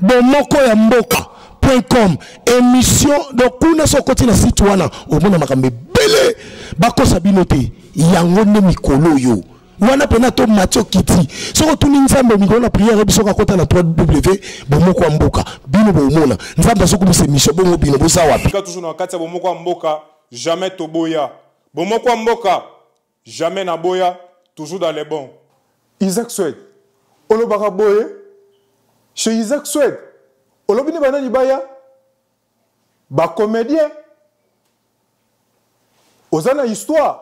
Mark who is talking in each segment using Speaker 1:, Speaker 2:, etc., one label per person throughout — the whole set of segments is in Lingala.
Speaker 1: Bomoko ya mboka.com émission donc kuna so côté na site wana au mona makambe belé bako sabino te yango ne mikolo yo wana pena to Mathieu Kiti soko tuni nzambe mikolo na prière biso ka kota na 3W bomoko ya mboka bino bomona nzambe soko bise mission bongo bino bosa wapi
Speaker 2: ka toujours na kati ya bomoko ya mboka jamais toboya bomoko ya mboka jamais na boya toujours dans les bons Isaac Swed olobaka boye chez Isaac Swed olobini banani baya ba comédien oza na histoire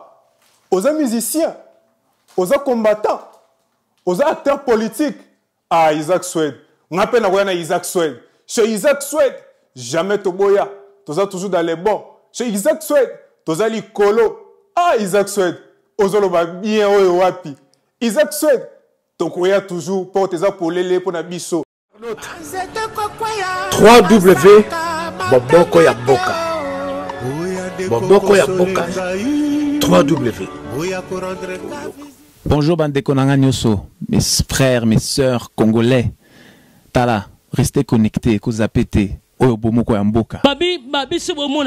Speaker 2: oza musicien oza combattant oza acteur politique ah Isaac Swed ngape na koya na Isaac Swed chez Isaac Swed jamais toboya toza toujours dans les bons chez Isaac Swed toza likolo ah Isaac Swed ozoloba bien oyo wapi Isaac Swed tokoya toujours pour teza polele pour na biso
Speaker 1: 3W Boboko ya Boka Boboko ya Boka 3W.
Speaker 3: Bonjour Bandeko Nanga Nyoso, mes frères, mes sœurs congolais. Tala, restez connectés, Kozapete. Bomoko ya mboka.
Speaker 4: Babi ce moment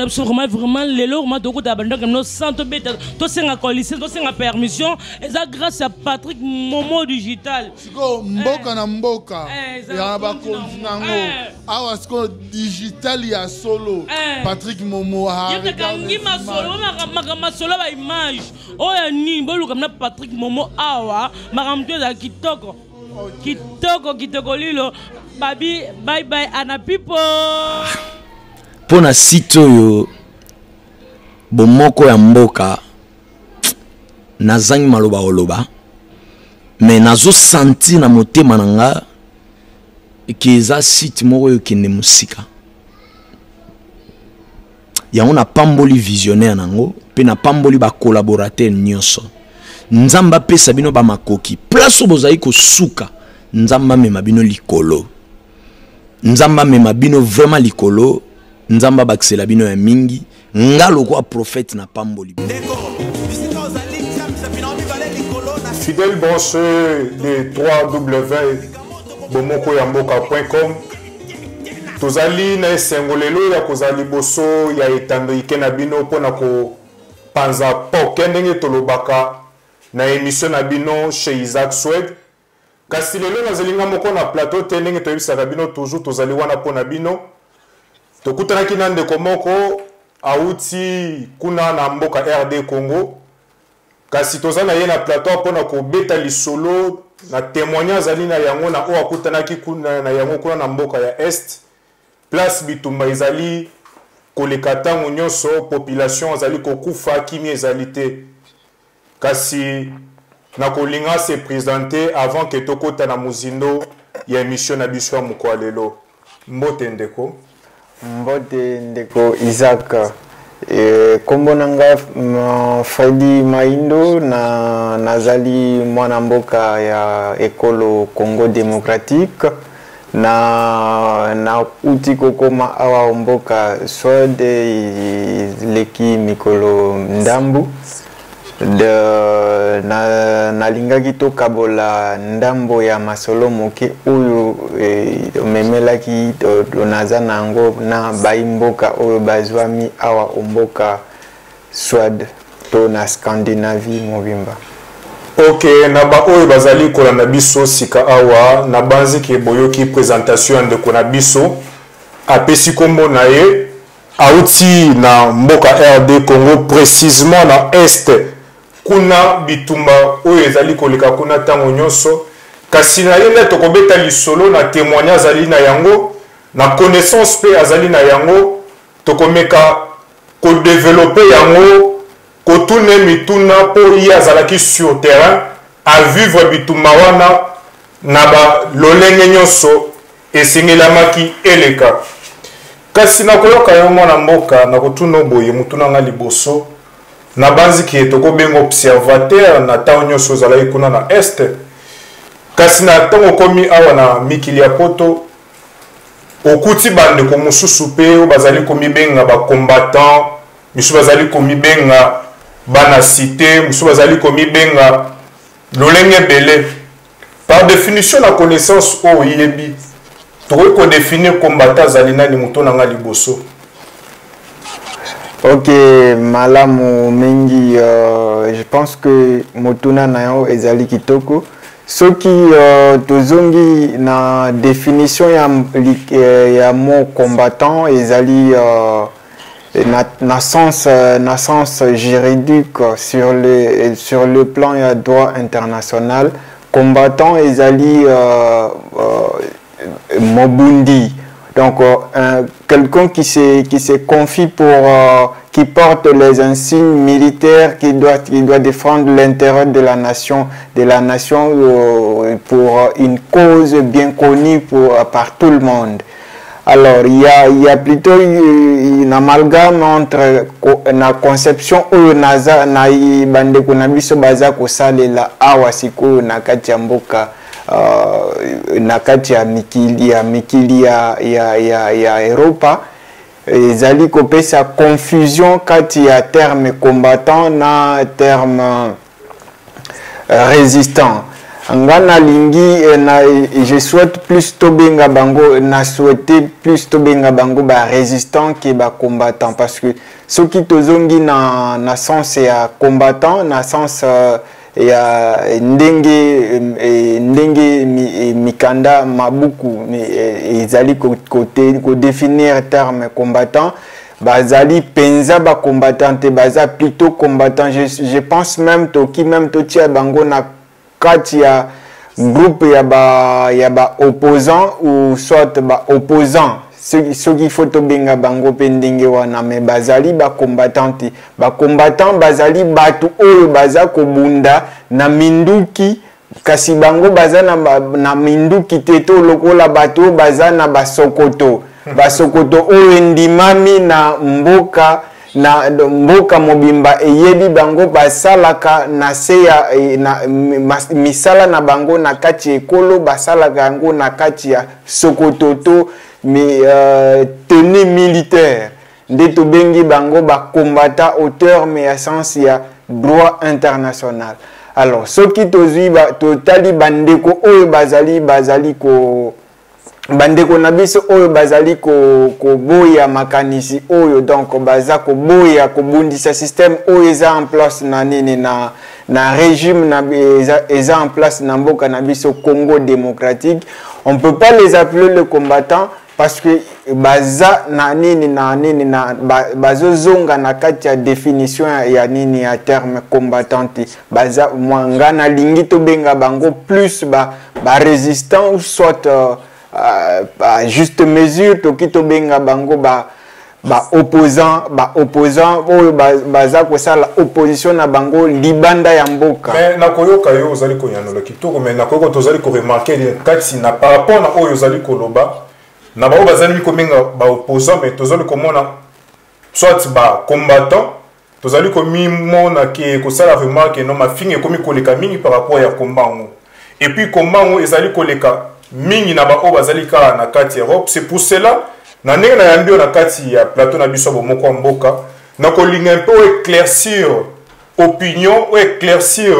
Speaker 4: vraiment les lots ma doko d'abandon comme nos centre bête to senga coalition to senga permission et ça grâce à Patrick Momo digital.
Speaker 5: Siko mboka na mboka ya ba kontinango awa siko digital ya solo Patrick Momo ha
Speaker 4: regarde ma solo ma solo ba image oya ni bolu comme na Patrick Momo awa makamto za kitoko kitoko lilo babi bye bye ana people
Speaker 1: pona site oyo bomoko ya mboka nazangi maloba oloba mais nazo senti na motema nanga eza site moko oyo kende musika yango na pamboli visionnaire nango pe na pamboli ba collaborateur nyonso nzamba pesa bino ba makoki place obozai ko suka nzamba mema bino likolo nzamba mema bino vraiment likolo nzamba baksela bino ya mingi ngalo kwa prophète na pamboli
Speaker 2: fidèle brancheux de 3W bomoko ya mboka.com tozali na esengolelo ya kozali boso ya etando ikena bino pona ko panza poke ndenge tolobaka na émission na bino chez Isaac Swed kasi lelo nazelinga moko na plateau te ndenge toyebisaka bino toujours tozali wana pona bino tokutanaki na ndeko moko auti kuna na mboka RD Congo kasi tozana ye na plateau pona kobeta lisolo na témoignage azali na yango na o akutanaki kuna na yango kuna na mboka ya Est place bitumba ezali koleka ntango nyonso population azali kokufa kimi ezali te kasi na kolinga se présenter avant que tokota na muzindo ya émission na biso ya mokwa lelo mbote ndeko
Speaker 6: Isaac kombo nanga Freddy Maindo na nazali mwana mboka ya ekolo Congo démocratique na uti kokoma awa mboka Swed leki mikolo ndambu na lingaki to kabola ndambo ya masolo moke oyo memelaki naza nango na baimboka oyo bazwami awa omboka Swed to na Scandinavie mobimba.
Speaker 2: Ok, na ba oyo bazali kolanda biso sika awa na banzi ke boyoki présentation de kona biso apesi kombo na ye auti na mboka RD Congo précisément na Est kuna bitumba oyo ezali koleka kuna tango nyonso kasi na ye nde tokobeta lisolo na témoignage azali na yango na connaissance pe azali na yango tokomeka kodévelopper yango kotune mituna po ye azalaki sur terrain à vivre bitumba wana na ba lolenge nyonso esengelamaki eleka kasi na koyoka yo mwana mboka na kotuna boye mutuna nga liboso na banzi ki toko bengo observateur na tawo nyonso zalaki kuna na Est kasi na tango komi awa na mikili ya poto okuti bande ko mususu pe o bazali komi benga ba combattant misu bazali komi benga bana cité misu bazali komi benga lolenge belé par définition la connaissance o yebi tu peux définir combattant Zalina ni Mouton Nanga Liboso.
Speaker 6: Ok, malamu mingi, je pense que Motuna Nayo ezali kitoko. Ce qui tozongi na définition ya mot combattant ezali na sens juridique sur le plan ya droit international. Combattant ezali mobundi. Donc, quelqu'un qui se confie qui porte les insignes militaires, qui doit défendre l'intérêt de la nation pour une cause bien connue par tout le monde. Alors, il y a plutôt une amalgame entre la conception où naza na bande kunabiso baza ko salela awa siku na kati ya mboka na kati ya mikili ya Europa ezali kopesa confusion kati ya terme combattant na terme résistant. Ngana lingi je souhaite plus tobenga bango na souhaité plus tobenga bango ba résistant que ba combattant parce que ce qui tozongi na sens ya combattant na sens ya ndenge mikanda mabuku ezali ko définir terme combattant bazali penza ba combattant te baza plutôt combattant. Je pense même totia bango na kati ya groupe ya ba opposant ou soit ba opposant ce qui faut tobenga bango pendenge wana me bazali ba combattant bazali batu oyo baza kobunda na minduki kasi bango baza na minduki teto lokola batu baza na basokoto oyo ndimami na mboka mobimba eyebi bango basalaka na seya misala na bango na kati ekolo basalaka yango na kati ya sokoto to tenue militaire nde tobengi bango ba combattant au terme ya sens ya droit international. Alors soki tozwi totali bandeko oyo bazali ko bandeko na biso oyo bazali ko boya makanisi oyo donc baza ko boya ko bundisa système oyo eza en place na nini na régime na eza en place na mboka na biso Congo démocratique. On peut pas les appeler les combattants parce que baza na bazo zonga na kati ya définition ya nini ya terme combattant baza mwangana lingi to benga bango plus ba résistant ou soit juste mesure to kito benga bango ba opposant oyo baza ko sala opposition na bango libanda ya mboka.
Speaker 2: Mais na koyoka yo ozali ko yanola kitoko mais na koyoka tozali ko remarquer kati na par rapport na oyo ozali ko loba na ba bazali ko menga ba opposant mais tozali ko mona soit ba combattant tozali ko mi mona ke ko sala remarque no ma finge komi koleka mingi par rapport ya combat ngo et puis combat ngo ezali koleka mingi na ba bazali ka na kati Europe. C'est pour cela na ndenge na yambio na kati ya plateau na biso bomoko mboka na ko linga un peu éclaircir opinion ou éclaircir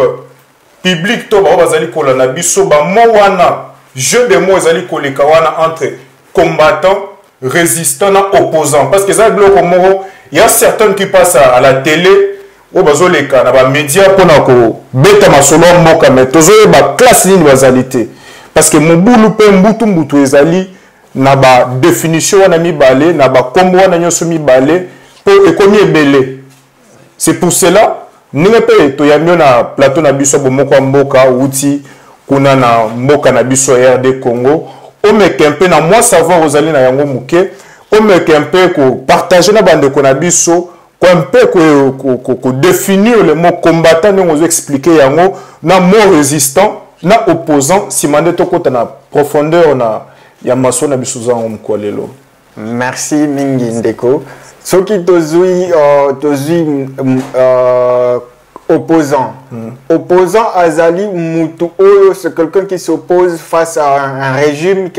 Speaker 2: public to ba bazali ko la na biso ba mo wana jeu de mots ezali koleka wana entre combattant, résistant et opposant. Parce que ça, il y a certains qui passent à la télé, ou les médias pour bêta masolo moka mais tozo ba classe ni bazalité. Parce que mon boulou pe mbutu ezali na ba définition wana mi balé, na ba kombo wana nyoso mi balé pour ekomi ebele. C'est pour cela ninga pe to yamio na plateau na biso bomoko mboka outi kuna na mboka na biso RD Congo. On met un peu na moi savoir Rosalie na yango muke, on met un peu ko partager na bande ko na biso, ko un peu ko définir le mot combattant nous expliquer yango na mot résistant na opposant si mande to kota na profondeur na ya maso na biso za mkolelo.
Speaker 6: Merci mingi ndeko. Soki tozui opposant. Opposant azali mutu oyo, c'est quelqu'un qui s'oppose face à un régime,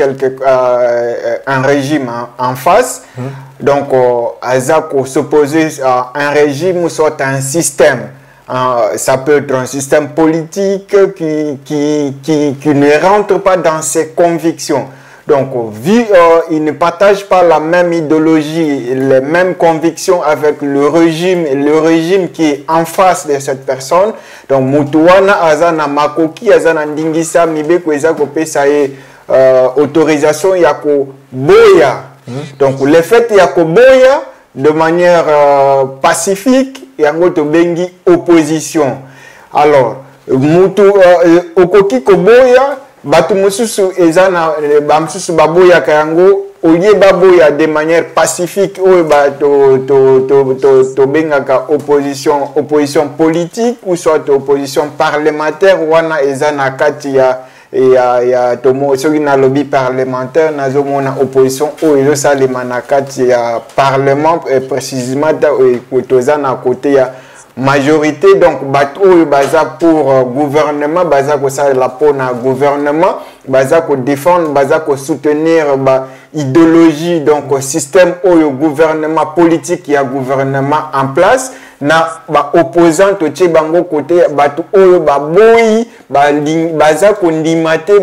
Speaker 6: un régime en face. Donc azako s'opposer à un régime ou soit à un système. Ça peut être un système politique qui ne rentre pas dans ses convictions. Donc, ils ne partagent pas la même idéologie, les mêmes convictions avec le régime qui est en face de cette personne. Donc, Mutuwana azana makoki azana ndingisa mibeko ezako pesa autorisation yako boya. Donc, le fait yako boya de manière pacifique yango to bengi opposition. Alors, okoki ko boya batu mususu ezana bamsusu baboya kayango olie baboya de manière pacifique ou to bengaka opposition politique ou soit opposition parlementaire wana ezana kati ya tomo soki na lobby parlementaire nazomona opposition o ezo salema na kati ya parlement précisément tozana côté ya majorité. Donc bateau baza pour gouvernement baza ko ça la pona gouvernement baza ko défendre baza ko soutenir idéologie donc système au gouvernement politique ya gouvernement en place na opposant to tche bango côté bateau oyo boyi baza ko ndimate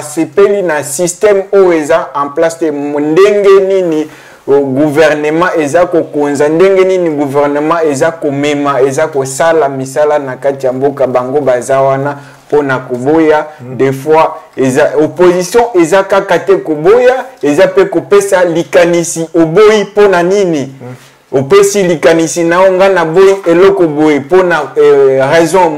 Speaker 6: sepeli na système o eza en place te ndenge nini gouvernement ezako konza ndenge nini gouvernement ezako mema ezako sala misala na kati ya mboka bango bazawana pona kuboya des fois opposition ezaka kate kuboya ezape kopesa likanisi oboyi pona nini opesi likanisi naonga na boyi eloko boyi pona raison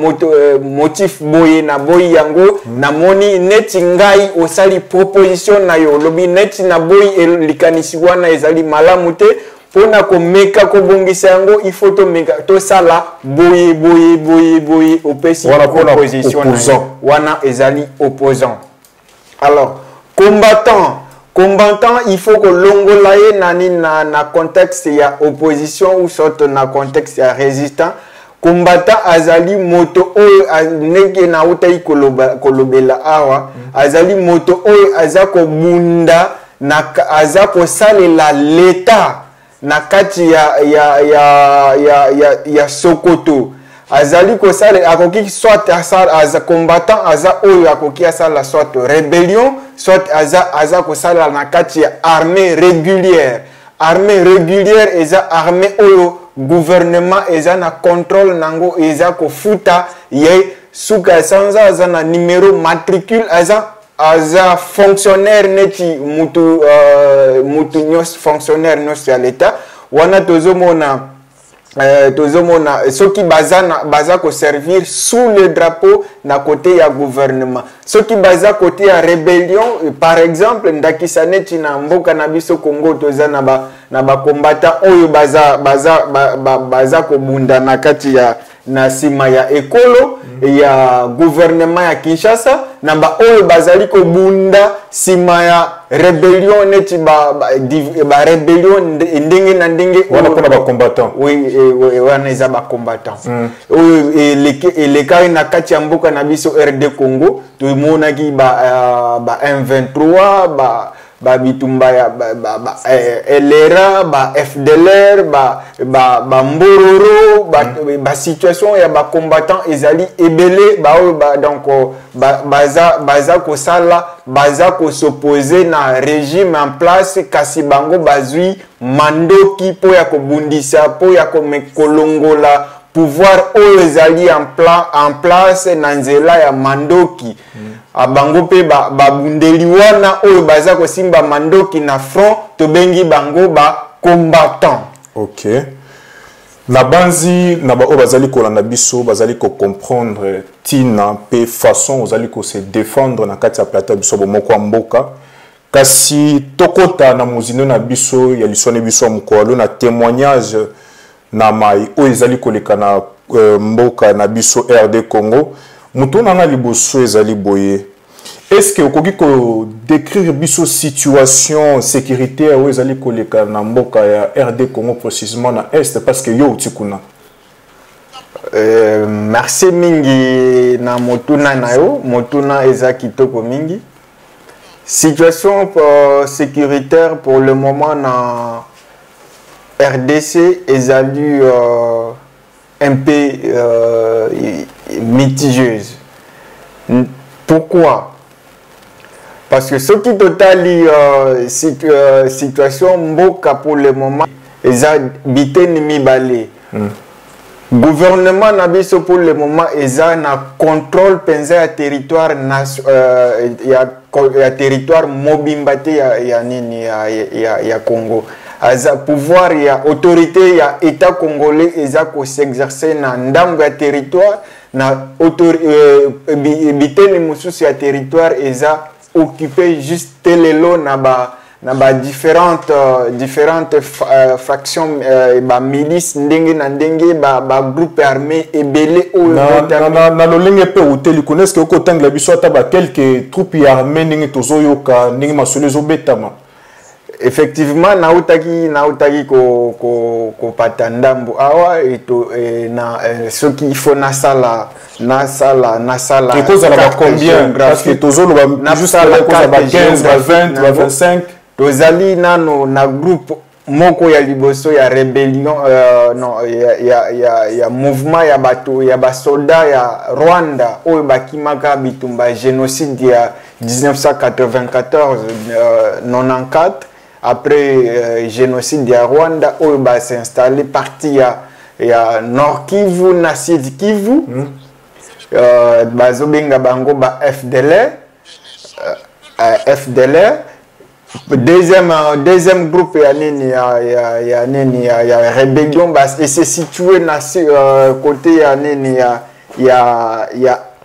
Speaker 6: motif boyi na boyi yango na moni neti ngai osali proposition na yo lobi neti na boyi likanisi wana ezali malamu te pona ko meka ko bongisa yango il faut to meka to sala boyi opesi proposition wana ezali opposant. Alors combattant, il faut que l'ongolaye na contexte ya opposition ou sorte na contexte ya résistant. Combattant azali moto oyo nege na utai kolobela awa azali moto oyo azako bunda na azako salela l'état na kati ya Sokoto. Azali ko sale akoki soit aza combattant aza oyo akoki asala soit rébellion soit aza ko sala na kati ya armée régulière eza armée oyo gouvernement eza na contrôle nango eza ko futa ye suka sanza aza na numéro matricule aza fonctionnaire neti mutu nyos fonctionnaire nyos ya l'état wana tozomona ceux qui baza ko servir sous le drapeau na côté ya gouvernement ceux qui baza côté ya rébellion par exemple ndakisaneti na mboka na biso Congo toza na ba combattant oyo baza ko bunda na kati ya na sima ya ekolo ya gouvernement ya Kinshasa na oyo bazali ko bunda sima ya rébellion neti ba rébellion ndenge na ndenge
Speaker 2: wana pona ba combattant
Speaker 6: wana eza ba combattant oyo elekari na kati ya mboka na biso RD Congo tomonaki ba M23 ba bitumba ya LRA ba FDLR ba Mbororo ba situation ya ba combattant ezali ebele donc baza ko sala baza ko s'opposer na régime en place kasi bango bazui mandoki po ya ko bundisa po ya ko mekolongola pouvoir oyo ezali en place na nzela ya mandoki abango pe babundeli wana oyo baza ko simba mandoki na front to bengi bango ba combattant.
Speaker 2: OK. Na banzi na ba oyo bazali kolanda biso bazali ko comprendre tina pe façon ozali ko se défendre na kati ya plateau biso bomoko mboka kasi tokota na muzino na biso ya lisone biso mukolo na témoignage na mai oyo ezali koleka na mboka na biso RD Congo mutu na liboso ezali boye. Est-ce que okoki ko décrire biso situation sécuritaire oyo ezali koleka na mboka ya RD Congo précisément na est parce que yo utikuna?
Speaker 6: Merci mingi na motuna na yo motuna eza kitoko mingi. Situation sécuritaire pour le moment na RDC ezali un peu mitigieuse. Pourquoi? Parce que ce qui totali situation mboka pour le moment, ils ont bité ni balé. Gouvernement nabiso pour le moment, ils ont un contrôle pensé à territoire territoire mobimbate ya Congo. Aza pouvoir ya autorité ya état congolais eza ko s'exercer na ndambo ya territoire na biteni mususu ya territoire eza occupé juste lelo na ba différentes factions ba milice ndenge na ndenge ba groupe armé ebele
Speaker 2: na lolenge pe hôtel connaissent que kotanga biso ata ba quelques troupes armées ndenge tozoyoka ndenge masolo ezobetama.
Speaker 6: Effectivement, nautaki ko patandambo awa na ce qu'il faut na sala
Speaker 2: et cause à la combien parce que tozolo ba juste à la cause ba 15 ba 20 ba 25
Speaker 6: tozali nano na groupe moko ya liboso ya rébellion non ya mouvement ya bato ya ba soldat ya Rwanda oyo bakimaka bitumba génocide ya 1994 94 après génocide de Rwanda, où il s'est installé parti à Nord Kivu, na Sud Kivu, bazobenga bango ba FDLR, deuxième groupe ya rébellion et c'est situé na côté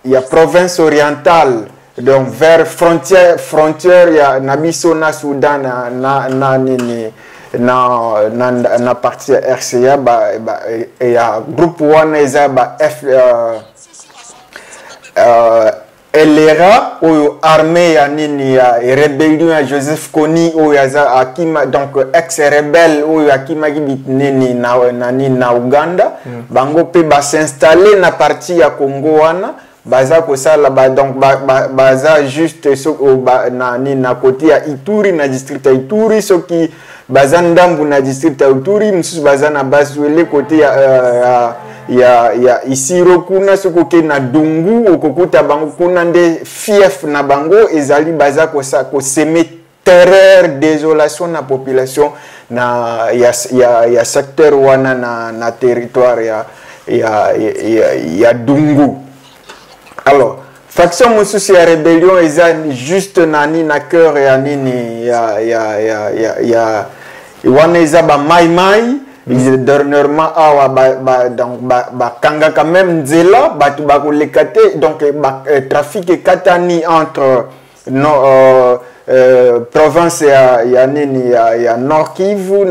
Speaker 6: ya province orientale. Donc vers frontière ya nabiso na Soudan na partie RCA ya groupe wana eza ba LRA ou armée ya rébellion ya Joseph Kony ou ya akima donc ex rebelle ou akima nini na Uganda bango pe ba s'installer na partie ya Congo wana baza ko sala donc baza juste na côté ya Ituri na district ya Ituri soki baza ndambu na district ya Ituri mususu baza na baswele côté ya Isiro kuna soko ke na Dungu okokuta bango kuna nde fief na bango ezali baza ko semer terreur désolation na population na ya secteur wana na territoire ya Dungu. Alors, faction mususu ya rébellion eza juste nani na cœur ya nini ya wana eza ba mai dernièrement awa donc kanga quand même nzela batu bakolekate donc trafic katani entre province ya nini ya Nord Kivu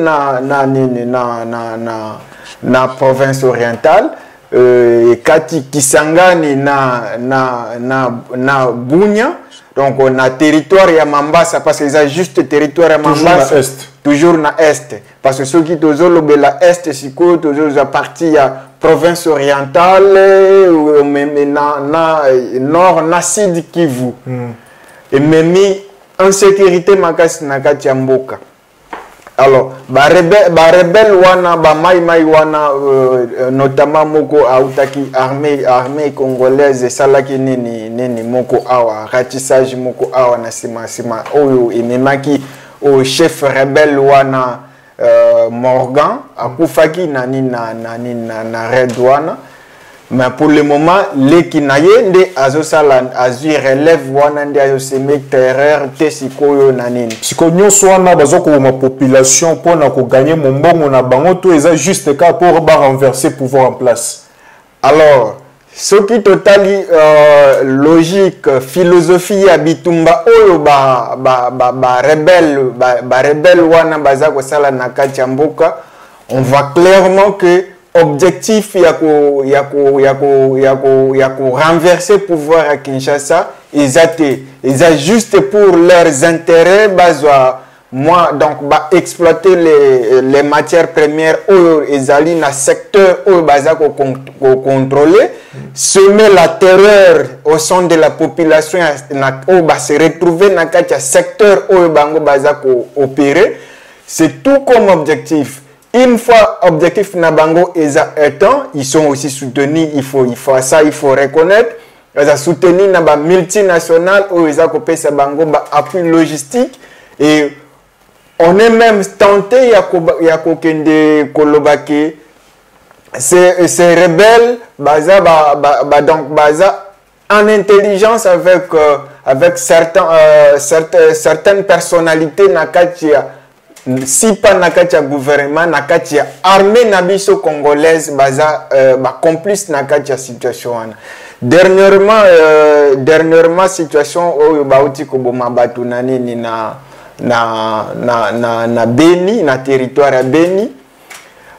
Speaker 6: na province orientale kati Kisangani na Bunia donc on a territoire ya Mambasa parce que c'est juste territoire ya Mambasa toujours na est parce que ceux qui tozolo bela est siko tozolo za partie ya province orientale même na nord na Sud Kivu et même insécurité makasi na kati ya mboka. Alors, rebelle wana mai wana notamment moko autaki armée congolaise salaki nini moko awa ratissage moko awa na sima oyo ememaki au chef rebelle wana Morgan akufaki na red wana. Mais pour le moment, les Kinaye azosala azui relève wana ndi azoseme terreur te sikoyo nanini.
Speaker 2: Siko nyonso wana bazoko ma population pour na ko gagner mon mbongo na bango to eza juste cas pour renverser pouvoir en place.
Speaker 6: Alors, ce qui totali logique philosophie ya bitumba oyo rebelle wana bazako sala na kati ya mboka, on voit clairement que objectif ya renverser pouvoir à Kinshasa ils a juste pour leurs intérêts moi donc exploiter les matières premières ils allaient dans secteur où baza ko contrôler semer la terreur au sein de la population se retrouver dans un secteur où bango baza ko opérer c'est tout comme objectif. Une fois objectif Nabango et étant, ils sont aussi soutenus, il faut reconnaître. baza soutenir na ba multinationales ou eza ko pesa bango ba appui logistique et on est même tenté ya ko kende kolobaki ces rebelles baza donc baza en intelligence avec certaines personnalités na katia si pas na katia gouvernement na katia armée nabiso congolaise baza complice na katia situation wana dernièrement situation oyo bauti ko boma batu na nini na Beni na territoire à Beni.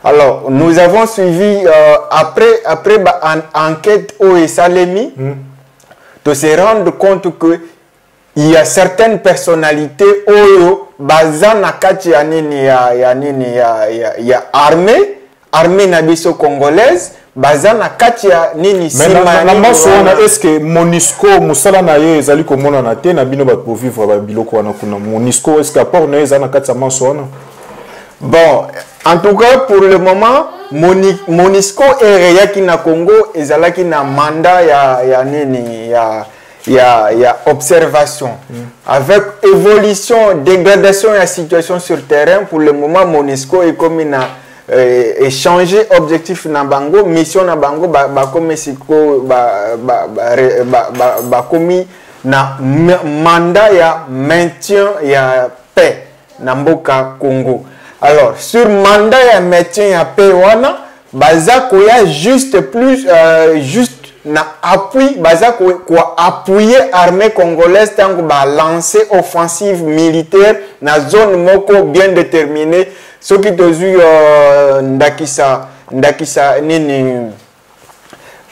Speaker 6: Alors nous avons suivi après enquête au Salemi de se rendre compte que il y a certaines personnalités oyo bazana kati ya nini ya armée nabiso congolaise bazana kati ya nini
Speaker 2: sima na maso wana est-ce que Monisco musala na ye ezali komona na te na bino ba pour vivre ba biloko wana kuna Monisco est-ce que apport na ezana kati ya maso wana?
Speaker 6: Bon, en tout cas pour le moment Monisco ereyaki na Congo ezalaki na mandat ya nini ya observation. Avec évolution, dégradation de la situation sur terrain, pour le moment, Monisco est comme échanger objectif na bango, mission na bango, comme na mandat ya maintien ya paix na mboka Congo. Alors, sur mandat ya maintien ya paix wana, baza koya juste na appui baza quoi appuyer armée congolaise tango ba lancer offensive militaire na zone moko bien déterminée ce qui tozu ndakisa nini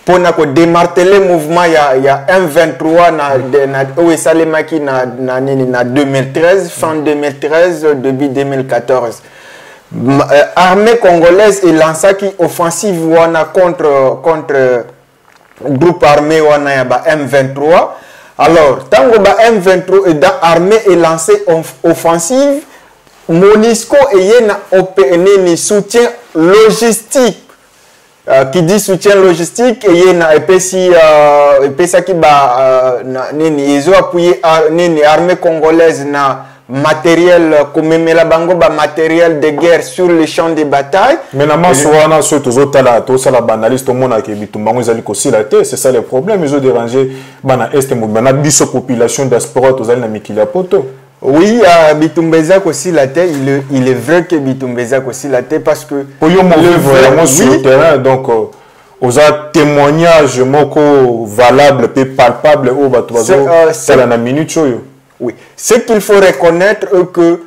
Speaker 6: pona ko démarteler mouvement ya M23 na oesalemaki na nini na 2013 fin 2013 début 2014 armée congolaise est lancé qui offensive wana contre groupe armé wana ya ba M23. Alors tango ba M23 et armée est lancé offensive Monisco eyena ni soutien logistique qui dit soutien logistique eyena epesa ki ba nini ils ont appuyé nini armée congolaise na matériel komemela bango ba matériel de guerre sur les champs de bataille.
Speaker 2: Mais na masoana so tozotala tosala banaliste mona ke bitumbango ezali kosila te, c'est ça le problème, ils ont dérangé bana est bana biso population diaspora tozali na mikila poto.
Speaker 6: Oui, Bitumbeza kosila te, il est vrai que Bitumbeza kosila te parce que
Speaker 2: pour yo mo vraiment sur le terrain donc aux témoignages moko valable et palpable au bato bazo c'est la minute choyo.
Speaker 6: Oui, ce qu'il faut reconnaître est que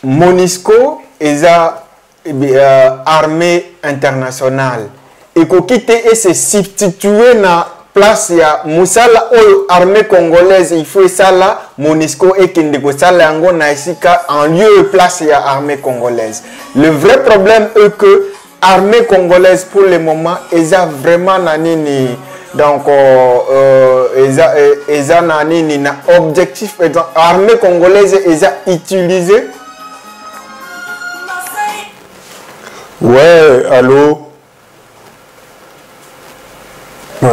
Speaker 6: Monisco est armée internationale et qu'on quitte et se substituer na place ya musala ou armée congolaise il faut ça là Monisco et Kindeko sala yango na isika en lieu et place ya armée congolaise. Le vrai problème est que armée congolaise pour le moment est vraiment na nini. Donc, ils ont un objectif. L'armée congolaise est utilisée.
Speaker 2: Ouais, allô? Ouais.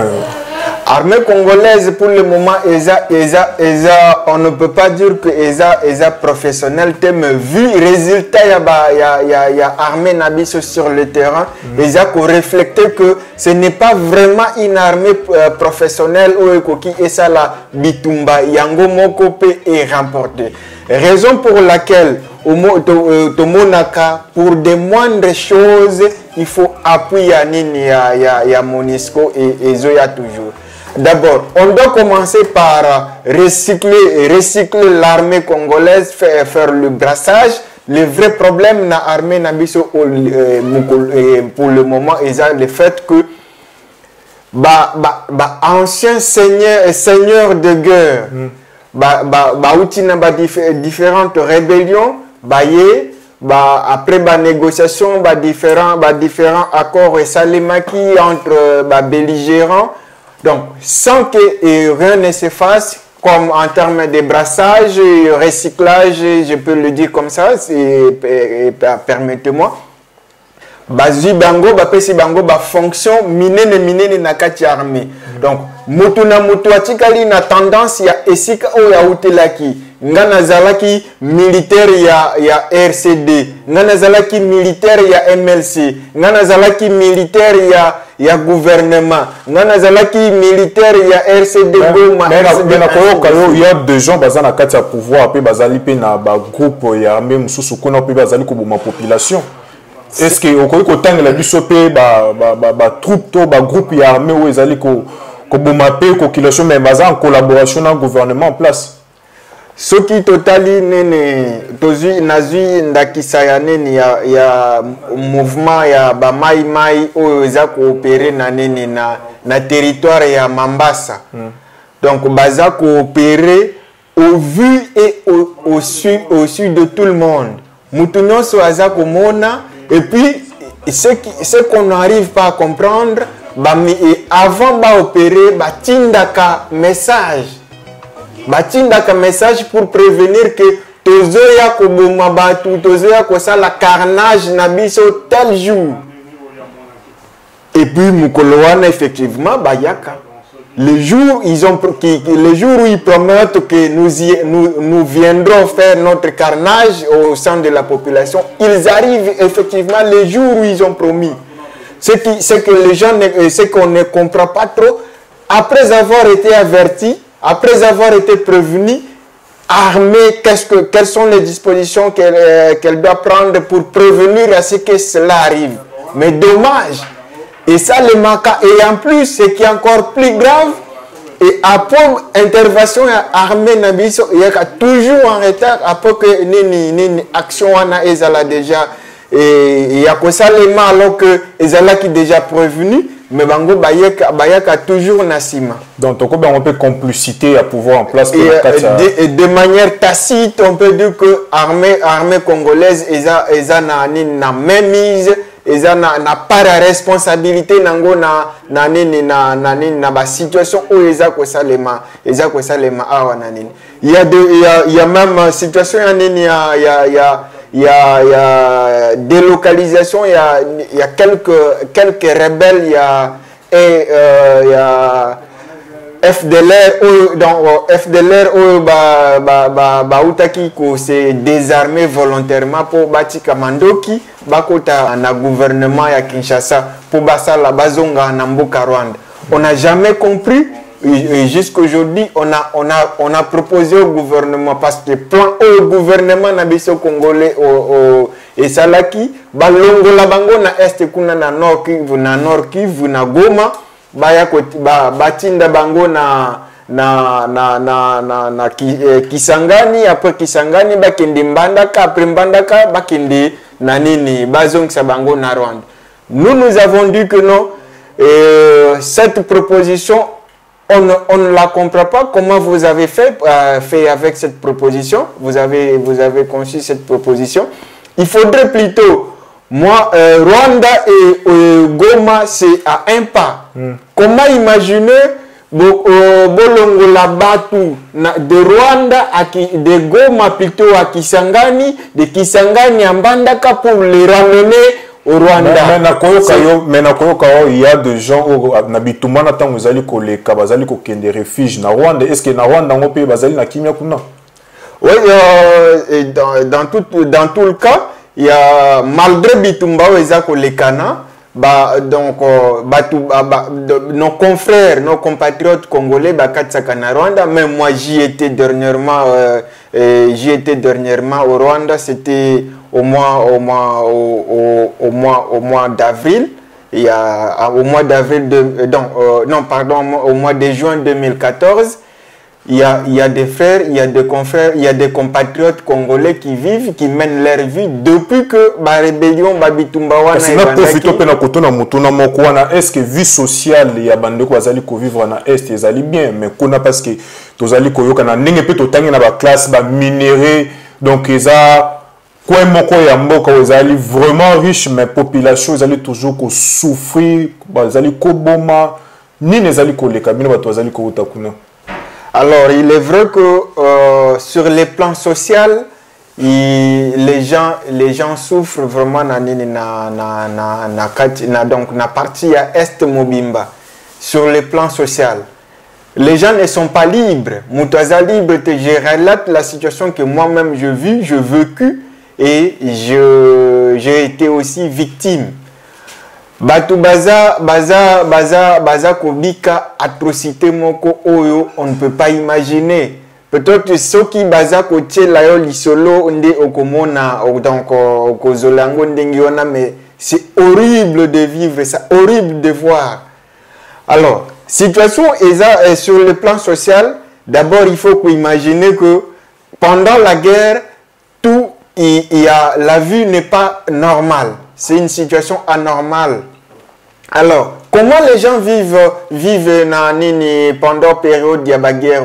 Speaker 6: Armée congolaise, pour le moment, on ne peut pas dire que est professionnel, mais vu le résultat, il y a armée Nabiso sur le terrain, ils ont reflété que ce n'est pas vraiment une armée professionnelle qui est ça la Bitumba, Yango Mokope est remporté. Raison pour laquelle, pour des moindres choses, il faut appuyer à Monisco et Zoya toujours. D'abord, on doit commencer par recycler l'armée congolaise, faire le brassage. Le vrai problème dans l'armée Nabiso pour le moment, c'est le fait que anciens seigneurs de guerre, différentes rébellions, après la négociation, différents accords et salimaki entre belligérants. Donc, sans que rien ne se fasse, comme en termes de brassage, recyclage, je peux le dire comme ça, permettez-moi. bazui bango bapesi bango ba fonction minene na kati ya armée. Donc mutu na mutu atikali na tendance ya esika o ya utelaki ngana zalaki militaire ya RCD, ngana zalaki militaire ya MLC, ngana zalaki militaire ya gouvernement, ngana zalaki militaire ya RCD Goma.
Speaker 2: Il y a des gens qui ont kati ya pouvoir pe bazali pe na ba groupe ya armée mususu kuna pe bazali ko boma population. Est-ce que okoki kotangela biso pe ba troupe to ba groupe ya armée ou ezali ko boma pe population mais baza en collaboration na gouvernement en place?
Speaker 6: Ce qui totali nene tozi nazui ndakisa ya nene ya mouvement ya ba mai oyo eza coopérer na nene na territoire ya Mambasa. Donc baza coopérer au vu et au su de tout le monde. Mutuno so aza komona et puis ce qu'on n'arrive pas à comprendre avant ba opérer ba tindaka message. Batindaka message pour prévenir que tozoya ko boma batu, tozoya ko sala carnage na biso tel jour. Et puis mukolowana effectivement bayaka. Le jour où ils promettent que nous viendrons faire notre carnage au sein de la population, ils arrivent effectivement les jours où ils ont promis. C'est que les gens, ce qu'on ne comprend pas trop, après avoir été avertis, après avoir été prévenue, armée, quelles sont les dispositions qu'elle doit prendre pour prévenir à ce que cela arrive. Mais dommage. Et ça, le manque. Et en plus, ce qui est encore plus grave, et après intervention armée, il y a toujours en retard, après que une action a déjà, et il y a que ça, les mains, alors que Ezala qui déjà prévenu. Mais bango bayaka toujours nasima. Donc
Speaker 2: on peut complicité à pouvoir en place
Speaker 6: et de manière tacite on peut dire que armée congolaise eza na même mise eza na part de responsabilité nango na ba situation où eza ko salema awa nanini. Il y a même situation il y a délocalisation, il y a quelques rebelles, il y a FDLR Bautaki qui s'est désarmé volontairement pour Batika Mandoki, Bakota na gouvernement ya Kinshasa pour Basala Bazonga na Mboka Rwanda. On n'a jamais compris. Et jusqu'aujourd'hui, on a proposé au gouvernement, parce que le plan au gouvernement na biso congolais et salaki balongo la bango na est kuna na nord Kivu na Goma batinda bango na Kisangani, après Kisangani bakende Mbandaka, après Mbandaka bakende na nini bazongisa bango na Rwanda. Nous avons dit que non, cette proposition on ne la comprend pas. Comment vous avez fait avec cette proposition? Vous avez conçu cette proposition. Il faudrait plutôt, moi, Rwanda et Goma, c'est à un pas. Comment imaginer bolongo la batu de Rwanda de Goma plutôt à Kisangani, de Kisangani à Mbandaka pour les ramener au Rwanda.
Speaker 2: Mais il y a des gens qui n'habitent pas dans les réfugiés na Rwanda. Est-ce que na Rwanda on peut bazali na kimia kuna?
Speaker 6: Oui, dans tout le cas, il y a malgré Bitumba ezako lekana, donc nos confrères, nos compatriotes congolais bakatsaka na Rwanda. Même moi j'y étais dernièrement au Rwanda. C'était au mois d'avril. Il y a au mois d'avril au mois de juin 2014. Il y a des frères, il y a des confrères, il y a des compatriotes congolais qui vivent, qui mènent leur vie depuis que la rébellion Babitumbawana.
Speaker 2: Est-ce que vie sociale il y a bande ko azali ko vivre na est ezali bien, mais kuna parce que tozali ko yoka na ndenge pe totangi na ba classe ba minéré, donc eza quoi moko ya mboka ezali vraiment riche, mais population ezali toujours ko souffrir, bazali ko boma ni nezali ko leka bino bato azali ko utakuna.
Speaker 6: Alors, il est vrai que sur les plans social, les gens souffrent vraiment donc na partie à Est Mobimba sur le plan social. Les gens ne sont pas libres. Moutaza libre, je relate la situation que moi-même j'ai vécu et j'ai été aussi victime. Batu baza kobika atrocité moko oyo on ne peut pas imaginer. Peut-être ceux qui baza kotie la yo lisolo nde okomona donc okozolango ndengiona, mais c'est horrible de vivre ça, horrible de voir. Alors, situation est sur le plan social. D'abord, il faut imaginer que pendant la guerre, la vie n'est pas normale. C'est une situation anormale. Alors, comment les gens vivent pendant la période de la guerre?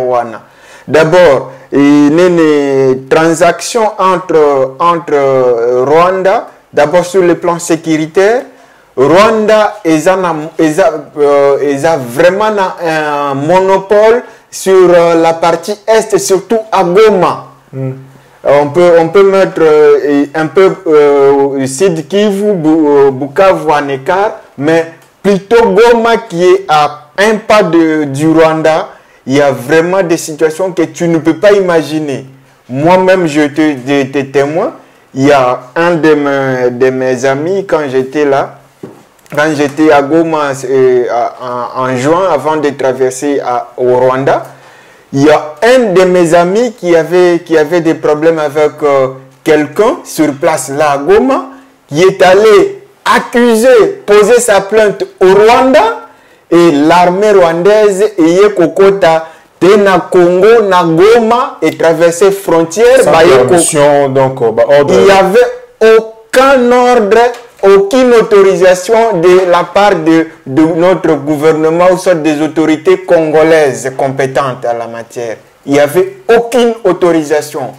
Speaker 6: D'abord, il y a une transaction entre Rwanda, d'abord sur le plan sécuritaire. Rwanda est vraiment un monopole sur la partie Est, surtout à Goma. On peut mettre un peu Sud Kivu, Bukavu en écart, mais plutôt Goma qui est à un pas du Rwanda. Il y a vraiment des situations que tu ne peux pas imaginer. Moi-même, je te témoin. Il y a un de mes amis, quand j'étais là, quand j'étais à Goma en juin, avant de traverser au Rwanda, il y a un de mes amis qui avait des problèmes avec quelqu'un sur place là à Goma, qui est allé poser sa plainte au Rwanda, et l'armée rwandaise est kokota na Congo, na Goma, et traversé frontière.
Speaker 2: Donc,
Speaker 6: il n'y avait aucun ordre, aucune autorisation de la part de notre gouvernement ou soit des autorités congolaises compétentes à la matière. Il n'y avait aucune autorisation.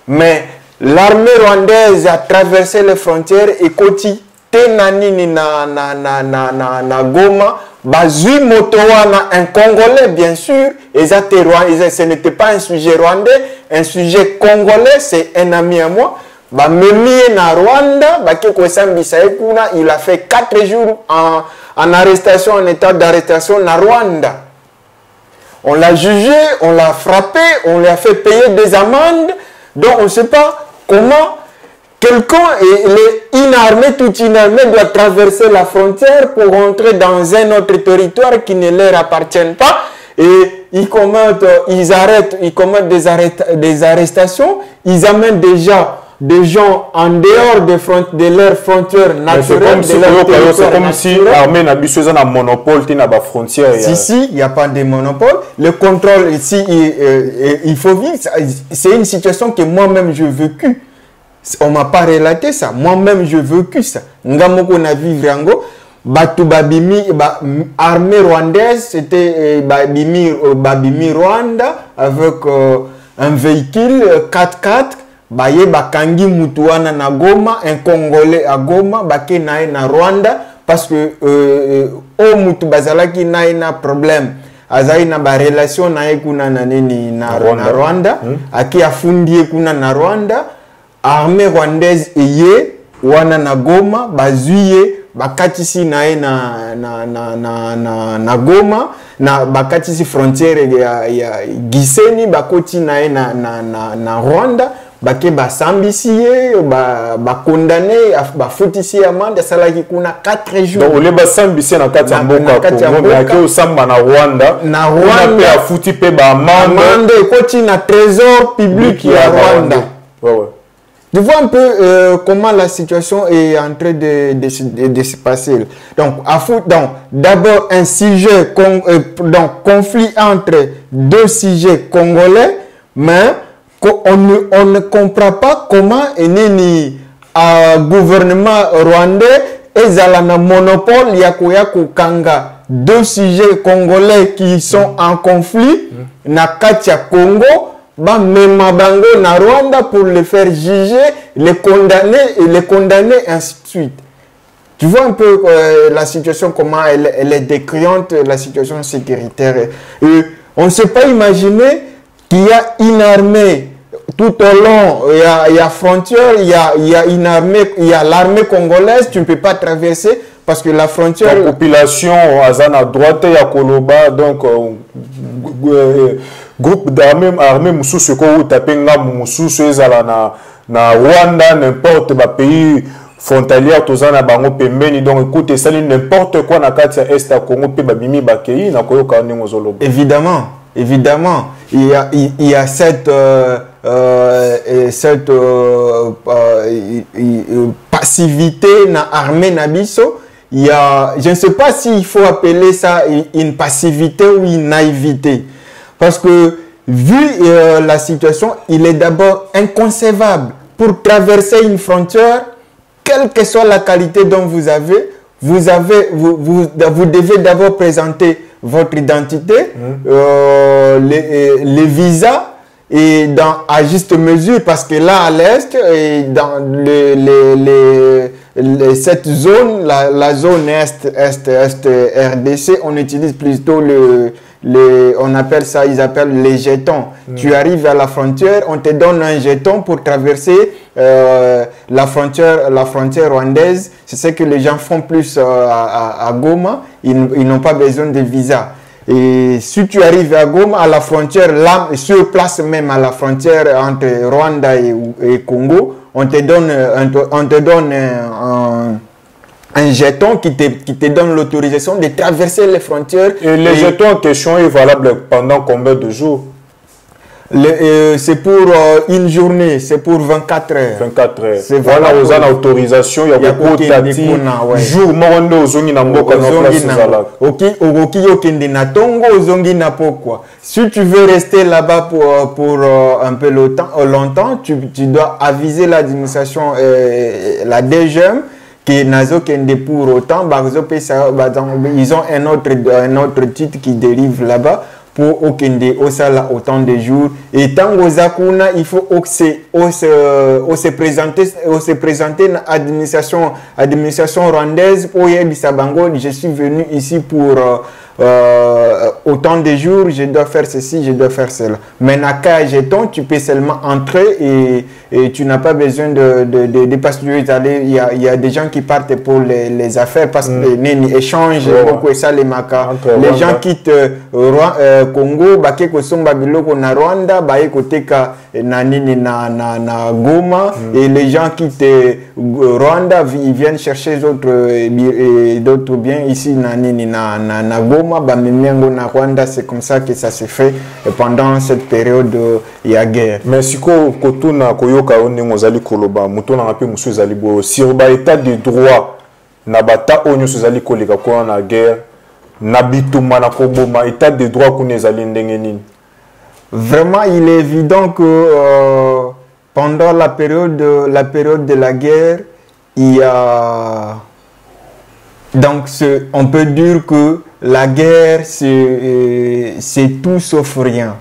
Speaker 6: Mais l'armée rwandaise a traversé les frontières et koti tenanini na Goma, bazui motowana, un Congolais bien sûr, ce n'était pas un sujet rwandais, un sujet congolais, c'est un ami à moi. Na Rwanda, il a fait 4 jours en arrestation, en état d'arrestation na Rwanda. On l'a jugé, on l'a frappé, on lui a fait payer des amendes. Donc on ne sait pas comment quelqu'un inarmé, tout inarmé, doit traverser la frontière pour rentrer dans un autre territoire qui ne leur appartient pas. Et ils commettent des arrestations, ils amènent déjà des gens en dehors de leurs frontières naturelles.
Speaker 2: C'est comme si l'armée n'a pas un monopole dans la frontière.
Speaker 6: Si, il n'y a pas de monopole. Le contrôle, ici, il faut vivre. C'est une situation que moi-même j'ai vécue. On ne m'a pas relaté ça. Moi-même j'ai vécu ça. Ngamoko na vivre ango. Batu babimi, armée rwandaise, c'était babimi Rwanda avec un véhicule 4x4. Baye bakangi mutuana na Goma, un Congolais à Goma, bake na Rwanda, parce que o mutu bazalaki na problème. Azai na ba relation na kuna na nini na Rwanda, aki afundie kuna na Rwanda, armée rwandaise eye wana na Goma, bazuye bakatisi na Goma, na bakatisi frontière ya Gisenyi bakoti na Rwanda. Bake basambisiye condamné bafutisi amende salaki kuna 4 jours.
Speaker 2: Donc les basambisiye na kati ya mboka Congo yake osamba na Rwanda pe afuti pe ba amende
Speaker 6: ekoti na trésor public ya Rwanda. Tu vois un peu comment la situation est en train de se passer. Donc d'abord un sujet conflit entre 2 sujets congolais, mais on ne comprend pas comment un gouvernement rwandais est à un monopole kanga 2 sujets congolais qui sont en conflit na Katia Congo, même bango na Rwanda pour les faire juger, les condamner ainsi de suite. Tu vois un peu la situation, comment elle est décriante, la situation sécuritaire. Et on ne sait pas imaginer qu'il y a une armée tout au long, il y a frontière, il y a une armée, il y a l'armée congolaise, tu ne peux pas traverser parce que la frontière...
Speaker 2: La population, à droite, il y a Koloba, donc groupe d'armées, Moussous, où tapé Moussous, na Rwanda, n'importe quel pays frontalier, tous en abango pembeni, donc écoute, ça n'importe quoi na kati ya Est à Congo, pe babimi bakei, na koyo kani ngozolo.
Speaker 6: Évidemment, évidemment, il y a cette passivité na armée nabiso. Il y a, je ne sais pas s'il faut appeler ça une passivité ou une naïveté, parce que vu la situation, il est d'abord inconcevable pour traverser une frontière, quelle que soit la qualité dont vous devez d'abord présenter votre identité, les visas, et à juste mesure, parce que là à l'est, dans cette zone, la zone est RDC, on utilise plutôt on appelle ça, ils appellent les jetons. Tu arrives à la frontière, on te donne un jeton pour traverser la frontière rwandaise. C'est ce que les gens font plus à Goma. Ils n'ont pas besoin de visa. Et si tu arrives à Goma, à la frontière, là, sur place même, à la frontière entre Rwanda et Congo, on te donne un jeton qui te donne l'autorisation de traverser les frontières.
Speaker 2: Et le jeton en question est valable pendant combien de jours?
Speaker 6: C'est pour une journée, c'est pour 24 heures.
Speaker 2: 24 heures. Voilà, vous avez l'autorisation, il y a beaucoup de jours, si tu veux rester là-bas pour un peu longtemps, tu dois aviser l'administration, la DGM, qui Nazo Kende pour autant, ils ont un autre titre qui dérive là-bas pour Okende Osala autant de jours. Et tant que il faut se présenter à l'administration rwandaise pour Bisabango. Je suis venu ici pour autant de jours, je dois faire ceci, je dois faire cela. Mais Naka jeton, tu peux seulement entrer et tu n'as pas besoin de parce que il y a des gens qui partent pour les affaires parce que les échanges beaucoup et ça les maca. Les gens quittent Congo, bakeko somba biloko na Rwanda, bakoteka na nini na Goma et les gens quittent Rwanda, ils viennent chercher d'autres biens ici na nini na Goma. C'est comme ça que ça se fait pendant cette période il y a guerre. Mais si kotuna koyoka onengo zali koloba mutona ngape musu zali bo sur ba état de droit na bata onyo zali koleka ko na guerre na bituma na koboma état de droit kuna zali ndenge nini?
Speaker 6: Vraiment, il est évident que pendant la période de la guerre, il y a donc on peut dire que la guerre, c'est tout sauf rien.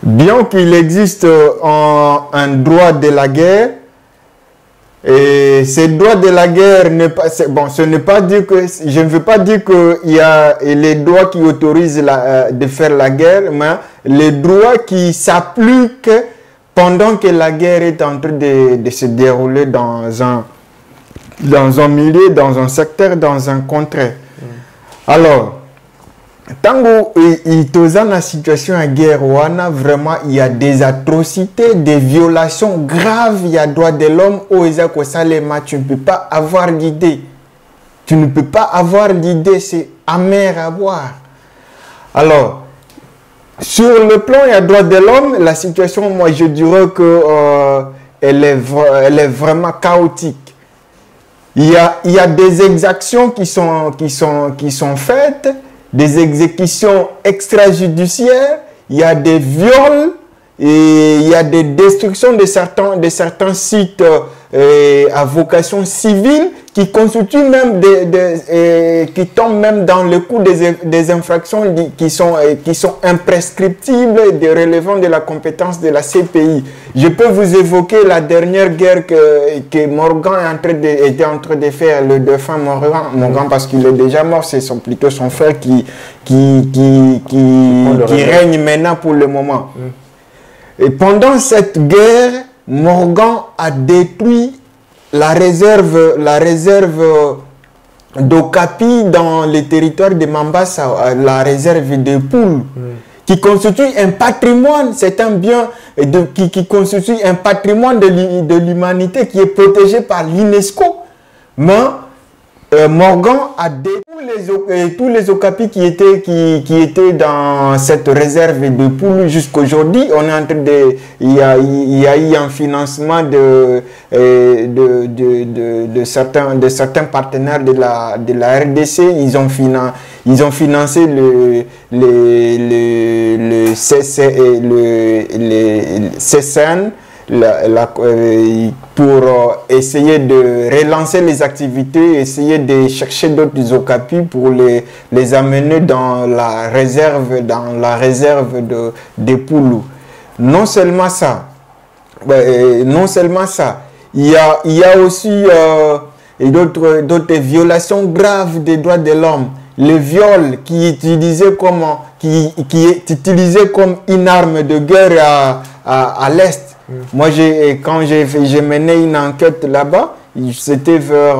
Speaker 6: Bien qu'il existe un droit de la guerre, et ce droit de la guerre n'est pas... Bon, ce n'est pas dire que... Je ne veux pas dire qu'il y a les droits qui autorisent de faire la guerre, mais les droits qui s'appliquent pendant que la guerre est en train de se dérouler dans un milieu, dans un secteur, dans un contrée. Alors, tant que dans la situation de guerre, vraiment, il y a des atrocités, des violations graves, il y a droit de l'homme, tu ne peux pas avoir l'idée. Tu ne peux pas avoir l'idée, c'est amer à voir. Alors, sur le plan, il y a droit de l'homme, la situation, moi, je dirais que elle est vraiment chaotique. Il y a des exactions qui sont faites, des exécutions extrajudiciaires, il y a des viols et il y a des destructions de certains sites à vocation civile qui constituent même qui tombent même dans le coup des infractions qui sont imprescriptibles et relevant de la compétence de la CPI. Je peux vous évoquer la dernière guerre que Morgan était en train de faire, le défunt Morgan parce qu'il est déjà mort, c'est plutôt son frère qui règne maintenant pour le moment. Et pendant cette guerre, Morgan a détruit la réserve d'Okapi dans le territoire de Mambasa, la réserve de poules, qui constitue un patrimoine, c'est un bien qui constitue un patrimoine de l'humanité qui est protégé par l'UNESCO. Mais Morgan a détruit tous les Okapi qui étaient dans cette réserve de poules jusqu'aujourd'hui. On est en train de, il y a eu un financement de certains partenaires de la RDC. Ils ont financé le CCN pour essayer de relancer les activités, essayer de chercher d'autres Okapi pour les amener dans la réserve de Poulou. Non seulement ça, il y a aussi d'autres violations graves des droits de l'homme. Le viol qui est utilisé comme une arme de guerre à l'Est. Moi, quand j'ai mené une enquête là-bas, c'était vers...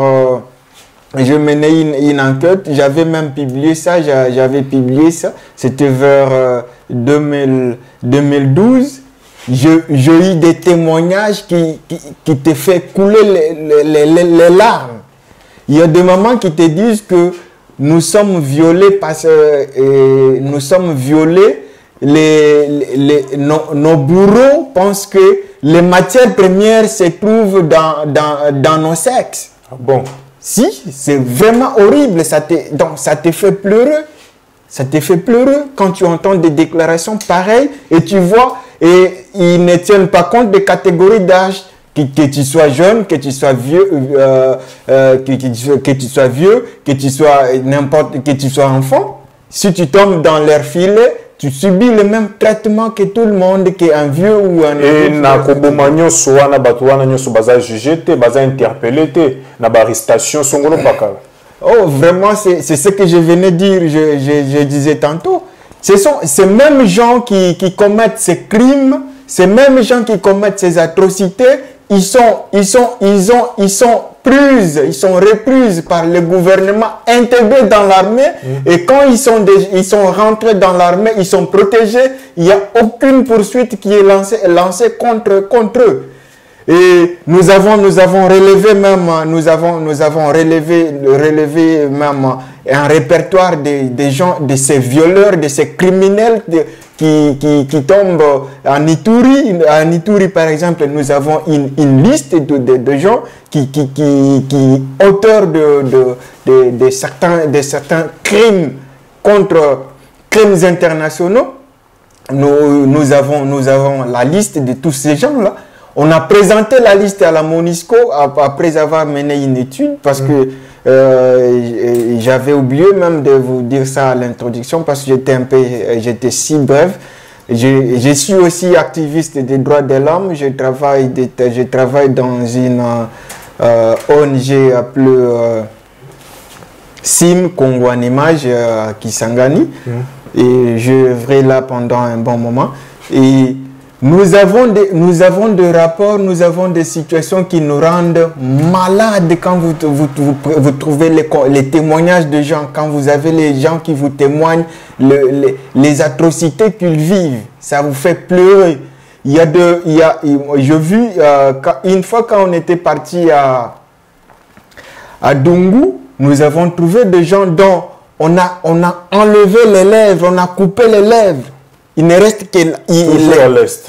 Speaker 6: je menais une enquête, j'avais même publié ça, c'était vers 2012. J'ai eu des témoignages qui te fait couler les larmes. Il y a des mamans qui te disent que nous sommes violés nos bourreaux pensent que les matières premières se trouvent dans nos sexes.
Speaker 2: Ah bon?
Speaker 6: Si, c'est vraiment horrible. Donc ça te fait pleurer. Ça te fait pleurer quand tu entends des déclarations pareilles et tu vois, et ils ne tiennent pas compte des catégories d'âge. Que tu sois jeune, que tu sois vieux, que tu sois enfant. Si tu tombes dans leur filet, tu subis le même traitement que tout le monde, qu'un vieux ou un
Speaker 2: et na kobomanyo soana batouana nyoso baza jugé te baza interpellé te na baristation songolo paka.
Speaker 6: Oh vraiment c'est ce que je venais dire, je disais tantôt. Ce sont ces mêmes gens qui commettent ces crimes, ces mêmes gens qui commettent ces atrocités, ils sont repris par le gouvernement, intégrés dans l'armée, et quand ils sont rentrés dans l'armée, ils sont protégés, il n'y a aucune poursuite qui est lancée contre eux. Et nous avons relevé même un répertoire des gens, de ces violeurs, de ces criminels qui tombent en Ituri. En Ituri, par exemple, nous avons une liste de gens qui auteurs de certains crimes crimes internationaux. Nous avons la liste de tous ces gens-là. On a présenté la liste à la MONUSCO après avoir mené une étude parce que j'avais oublié même de vous dire ça à l'introduction parce que j'étais si bref. Je suis aussi activiste des droits de l'homme. Je travaille dans une ONG appelée SIM Congo en Image à Kisangani. Et je œuvrais là pendant un bon moment. Et nous avons des rapports, nous avons des situations qui nous rendent malades quand vous trouvez les témoignages de gens, quand vous avez les gens qui vous témoignent les atrocités qu'ils vivent. Ça vous fait pleurer. J'ai vu, une fois quand on était parti à Dungu, nous avons trouvé des gens dont on a enlevé les lèvres, on a coupé les lèvres. Il ne reste que...
Speaker 2: à l'est.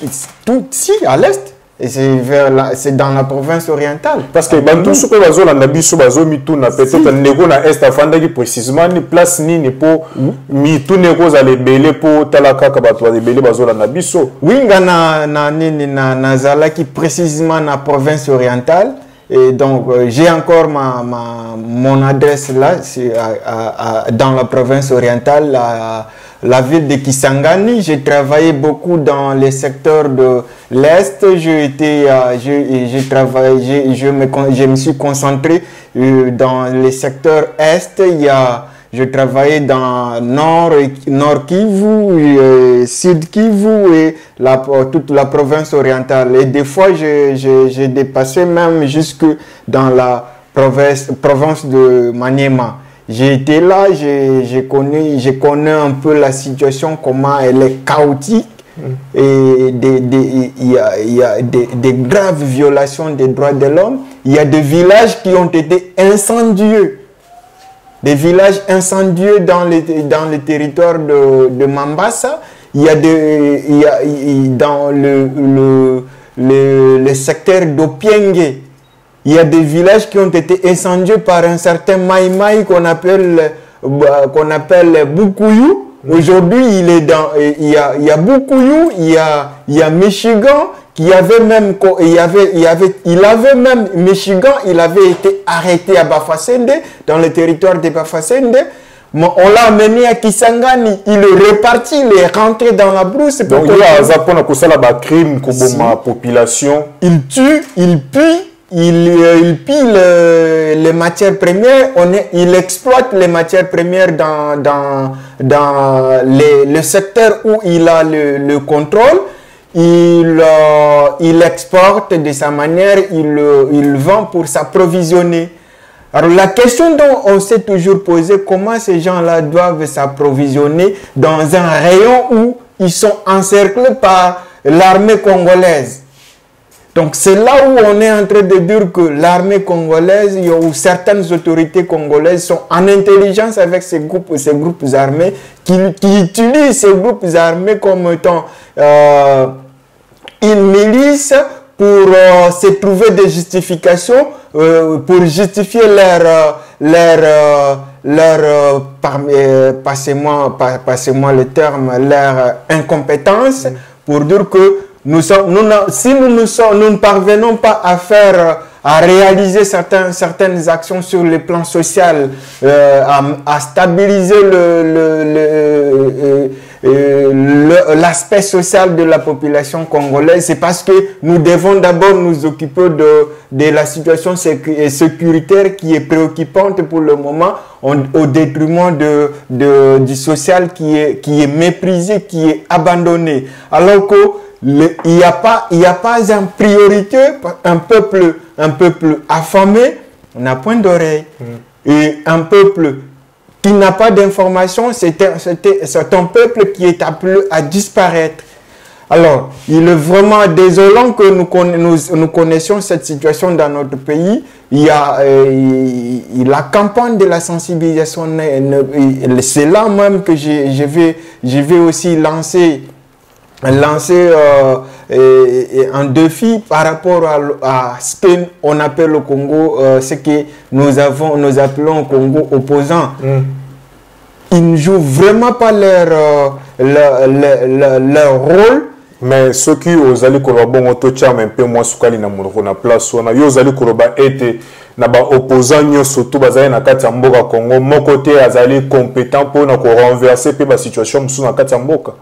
Speaker 6: Si, à l'est. Et c'est dans la province orientale.
Speaker 2: Parce que tout ce que vous avez peut-être négo na est afandaki précisément ni place ni pour mitu négo za lebele pour talaka kabato lebele bazola na biso.
Speaker 6: Oui, na zalaki précisément na province orientale. Et donc, j'ai encore mon adresse là, dans la province orientale, la ville de Kisangani. J'ai travaillé beaucoup dans les secteurs de l'Est. Je me suis concentré dans les secteurs Est. je travaillais dans Nord Kivu, Sud Kivu et toute la province orientale. Et des fois, j'ai dépassé même jusque dans la province de Maniema. J'ai été là, j'ai connu un peu la situation, comment elle est chaotique. Et il y a des graves violations des droits de l'homme. Il y a des villages qui ont été incendiés. Des villages incendiés dans le territoire de Mambasa. Il y a dans le secteur d'Opienge. Il y a des villages qui ont été incendiés par un certain Maïmaï qu'on appelle Bukuyu. Aujourd'hui, il y a Bukuyu, il y a Michigan, il avait même Michigan, il avait été arrêté à Bafasende, dans le territoire de Bafasende. On l'a amené à Kisangani, il est reparti, il est rentré dans la brousse.
Speaker 2: Donc il y a un crime contre la population.
Speaker 6: Il tue, il pille. Il pille les matières premières, il exploite les matières premières dans le secteur où il a le contrôle. Il exporte de sa manière, il vend pour s'approvisionner. Alors la question dont on s'est toujours posé, comment ces gens-là doivent s'approvisionner dans un rayon où ils sont encerclés par l'armée congolaise. Donc c'est là où on est en train de dire que l'armée congolaise ou certaines autorités congolaises sont en intelligence avec ces groupes armés qui utilisent ces groupes armés comme étant une milice pour se trouver des justifications, pour justifier passez-moi le terme, leur incompétence, pour dire que si nous ne parvenons pas à réaliser certaines actions sur le plan social, à stabiliser l'aspect social de la population congolaise, c'est parce que nous devons d'abord nous occuper de la situation sécuritaire qui est préoccupante pour le moment, au détriment du social qui est méprisé, qui est abandonné. Alors que il n'y a pas en priorité un peuple affamé n'a point d'oreille. Et un peuple qui n'a pas d'information, c'est un peuple qui est appelé à disparaître. Alors, il est vraiment désolant que nous connaissions cette situation dans notre pays. Il y a la campagne de la sensibilisation, c'est là même que je vais aussi lancer un défi par rapport à ce qu'on appelle au Congo, ce que nous appelons au Congo opposants. Ils ne jouent vraiment pas leur rôle.
Speaker 2: Mais ceux qui ont allé bon un peu moins soukali na monoko na place on a yo allé koroba été na ba opposant nyo surtout bazali na kati ya mboka Congo mon côté azali compétent pour na ko renverser pe ba situation musu na kati ya mboka.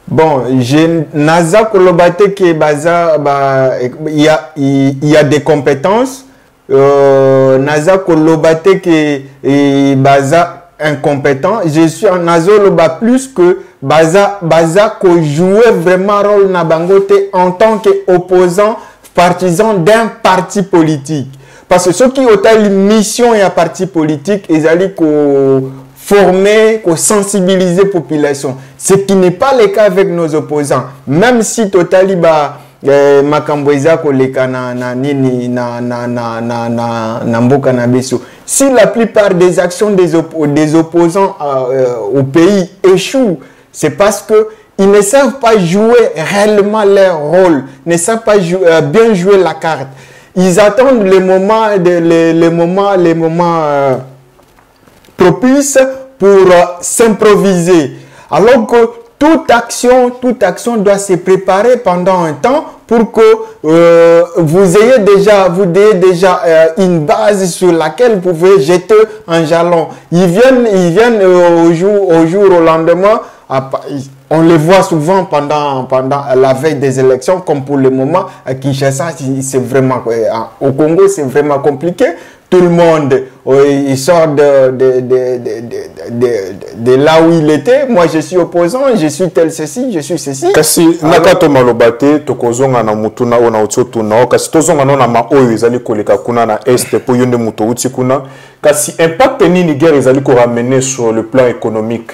Speaker 6: Bon, Naza Kolobate qui il y a des compétences. Naza Kolobate qui est incompétent. Je suis en Nazo Loba plus que Baza ko jouait vraiment rôle na bangote en tant qu'opposant partisan d'un parti politique. Parce que ceux qui ont une mission et un parti politique, ils allaient former, sensibiliser la population. Ce qui n'est pas le cas avec nos opposants. Même si Totali Makamboisa koleka na mboka na beso. Si la plupart des actions des opposants au pays échouent, c'est parce que ils ne savent pas jouer réellement leur rôle, ne savent pas bien jouer la carte. Ils attendent les moments propices pour s'improviser. Alors que toute action doit se préparer pendant un temps pour que vous ayez déjà une base sur laquelle vous pouvez jeter un jalon. Ils viennent au lendemain. on les voit souvent pendant la veille des élections, comme pour le moment à Kinshasa, c'est vraiment, au Congo, c'est vraiment compliqué. Tout le monde, il sort de là où il était. Moi, je suis opposant, je suis tel ceci, je suis ceci.
Speaker 2: Kasi nakato malobate tokozonga na mutuna ona utotuna kasi tozonga na maoyo ezali koleka kuna na est po yonde muto uti kuna kasi impact nini guerre ezali ko ramener sur le plan économique.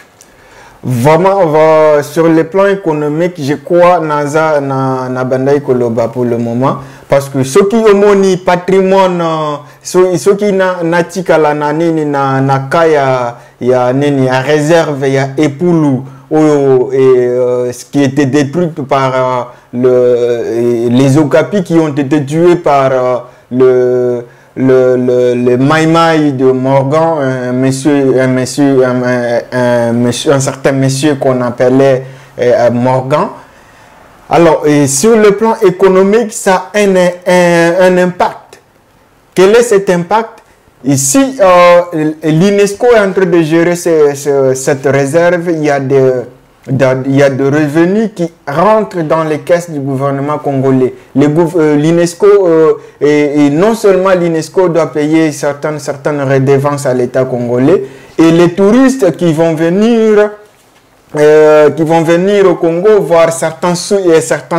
Speaker 6: Vraiment, sur le plan économique, je crois naza na bandai koloba pour le moment. Parce que ceux qui ont mon patrimoine, ceux qui n'atika la nani na kaya ya nini ya réserve ya épulu ce qui était détruit par les Okapi qui ont été tués par le Maïmaï de Morgan, un certain monsieur qu'on appelait Morgan. Alors, sur le plan économique, ça a un impact. Quel est cet impact? Ici, l'UNESCO est en train de gérer cette réserve. Il y a des revenus qui rentrent dans les caisses du gouvernement congolais. L'UNESCO, et non seulement l'UNESCO doit payer certaines redevances à l'État congolais, et les touristes qui vont venir au Congo voir certains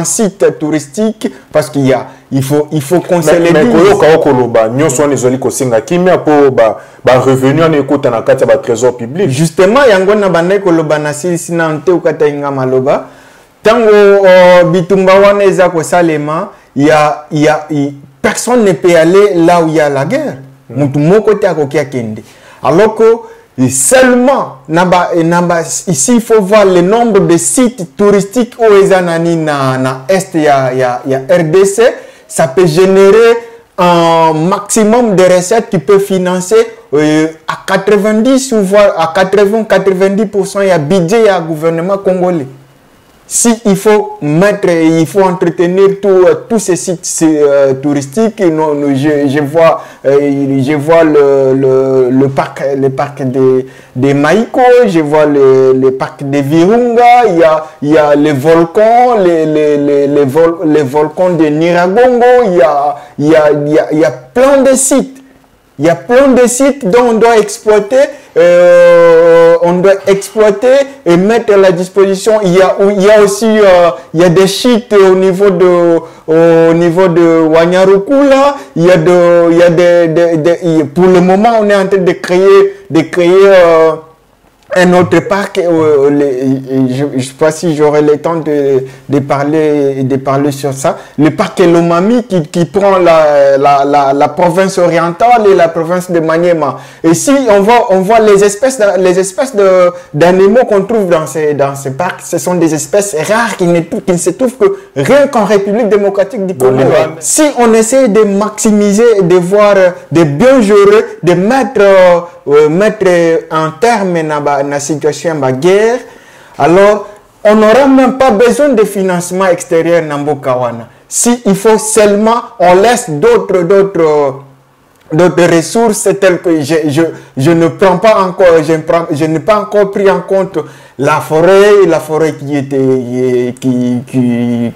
Speaker 6: sites touristiques parce qu'il faut qu'on se les dise. Justement, yangona bande koloba na sina nte ukata inga maloba tango bitumba wana eza ko salema personne ne peut aller là où il y a la guerre. Mutu moko te akokia kende. Alors que seulement, ici, il faut voir le nombre de sites touristiques où Ezanani na Est, il y a RDC. Ça peut générer un maximum de recettes qui peut financer à 90 ou voire à 80-90% il y a budget, il y a gouvernement congolais. Si il faut entretenir tous ces sites touristiques, je vois le parc des Maïko, je vois le parc de Virunga, il y a les volcans, les volcans de Niragongo, il y a plein de sites. Il y a plein de sites dont on doit exploiter et mettre à la disposition. Il y a aussi il y a des sites au niveau de Wanyarukula. Pour le moment, on est en train de créer un autre parc. Je ne sais pas si j'aurai le temps de parler sur ça. Le parc Elomami qui prend la province orientale et la province de Maniema. Et si on voit les espèces d'animaux qu'on trouve dans ces parcs, ce sont des espèces rares qui ne se trouvent que rien qu'en République démocratique du Congo. Si on essaie de maximiser, de voir, de bien gérer, de mettre un terme à la situation de la guerre, alors on n'aura même pas besoin de financement extérieur dans Bokawana. Si il faut seulement, on laisse d'autres ressources telles que je n'ai pas encore pris en compte la forêt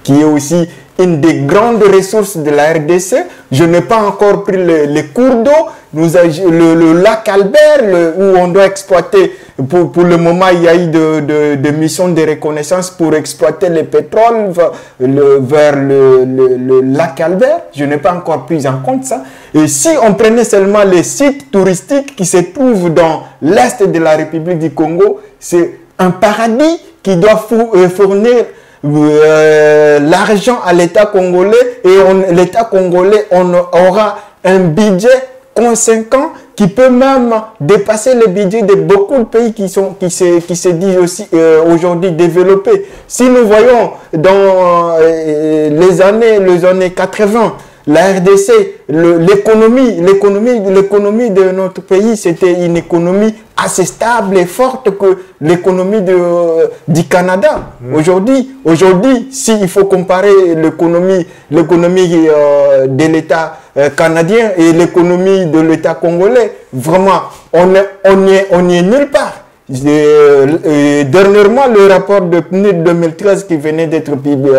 Speaker 6: qui est aussi une des grandes ressources de la RDC. Je n'ai pas encore pris les cours d'eau, le lac Albert, où on doit exploiter. Pour le moment, il y a eu de missions de reconnaissance pour exploiter le pétrole vers le lac Albert. Je n'ai pas encore pris en compte ça. Et si on prenait seulement les sites touristiques qui se trouvent dans l'est de la République du Congo, c'est un paradis qui doit fournir l'argent à l'État congolais, et l'État congolais aura un budget conséquent qui peut même dépasser le budget de beaucoup de pays qui se disent aussi aujourd'hui développés. Si nous voyons dans les années 80, la RDC, l'économie de notre pays, c'était une économie assez stable et forte que l'économie du Canada. Aujourd'hui, s'il faut comparer l'économie de l'État canadien et l'économie de l'État congolais, vraiment, on n'y est nulle part. Dernièrement, le rapport de PNUD 2013 qui venait d'être publié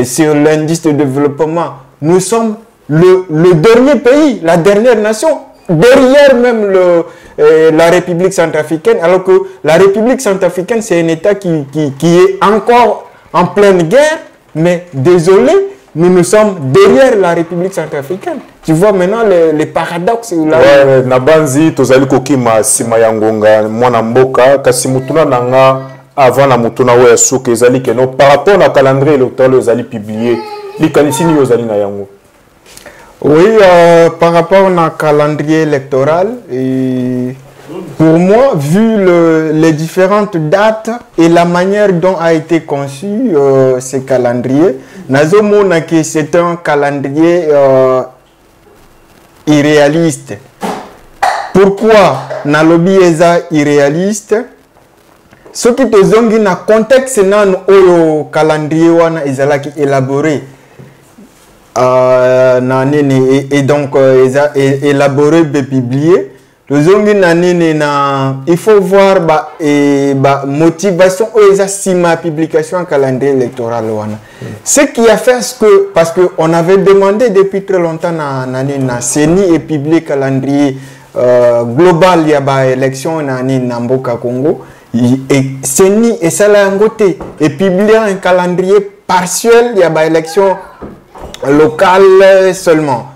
Speaker 6: sur l'indice de développement, nous sommes le dernier pays, la dernière nation, derrière même la République centrafricaine, alors que la République centrafricaine, c'est un État qui est encore en pleine guerre, mais désolé, nous sommes derrière la République centrafricaine. Tu vois maintenant les paradoxes.
Speaker 2: Ouais, Nabanzi, tozali kokima sima yangonga, mwana mboka, kasi mutuna nanga, avant la mutuna ouais souke, ezali keno, par rapport à calendrier électoral, ezali publié, li kanisini yozali na yango.
Speaker 6: Oui, par rapport au calendrier électoral, pour moi, vu les différentes dates et la manière dont a été conçu ce calendrier, nazomona que c'est un calendrier irréaliste. Pourquoi nalobi eza irréaliste? Ce qui te zongi na contexte nan oyo calendrier wana ezalaki élaboré. Et donc élaboré et publié. Il faut voir la motivation la publication en calendrier électoral. Ce qui a fait que, parce qu'on avait demandé depuis très longtemps na CENI et publié calendrier global, il y a élection na Mboka Congo, et CENI et ça l'a ngoté et publié un calendrier partiel, il y a élection locale seulement.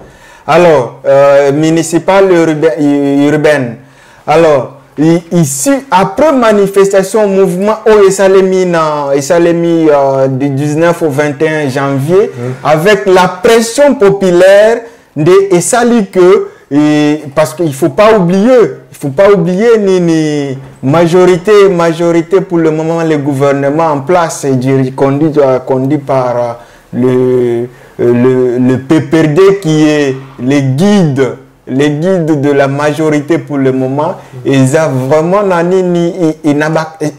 Speaker 6: Alors, municipale urbaine. Alors, ici, après manifestation, mouvement, il s'est mis du 19 au 21 janvier, avec la pression populaire, et ça dit que, parce qu'il ne faut pas oublier, ni majorité pour le moment, le gouvernement en place, conduit par le PPRD qui est les guides de la majorité pour le moment, ils ont vraiment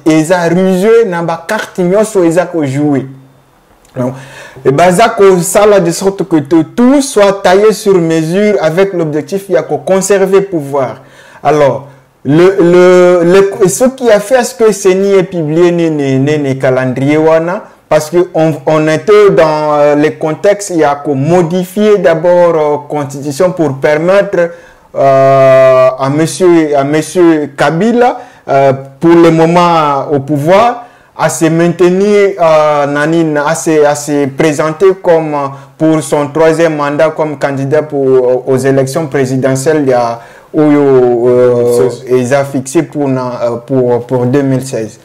Speaker 6: ils ont rusé na ba carte nyoso ils ont joué. Et ça là de sorte que tout soit taillé sur mesure avec l'objectif de conserver le pouvoir. Alors ce qui a fait à ce que CENI est publié ne calendrier wana, parce qu'on était dans les contextes, il y a qu'à modifier d'abord la constitution pour permettre à monsieur Kabila, pour le moment au pouvoir, à se maintenir, à se présenter comme pour son troisième mandat comme candidat aux élections présidentielles ils ont fixé pour 2016.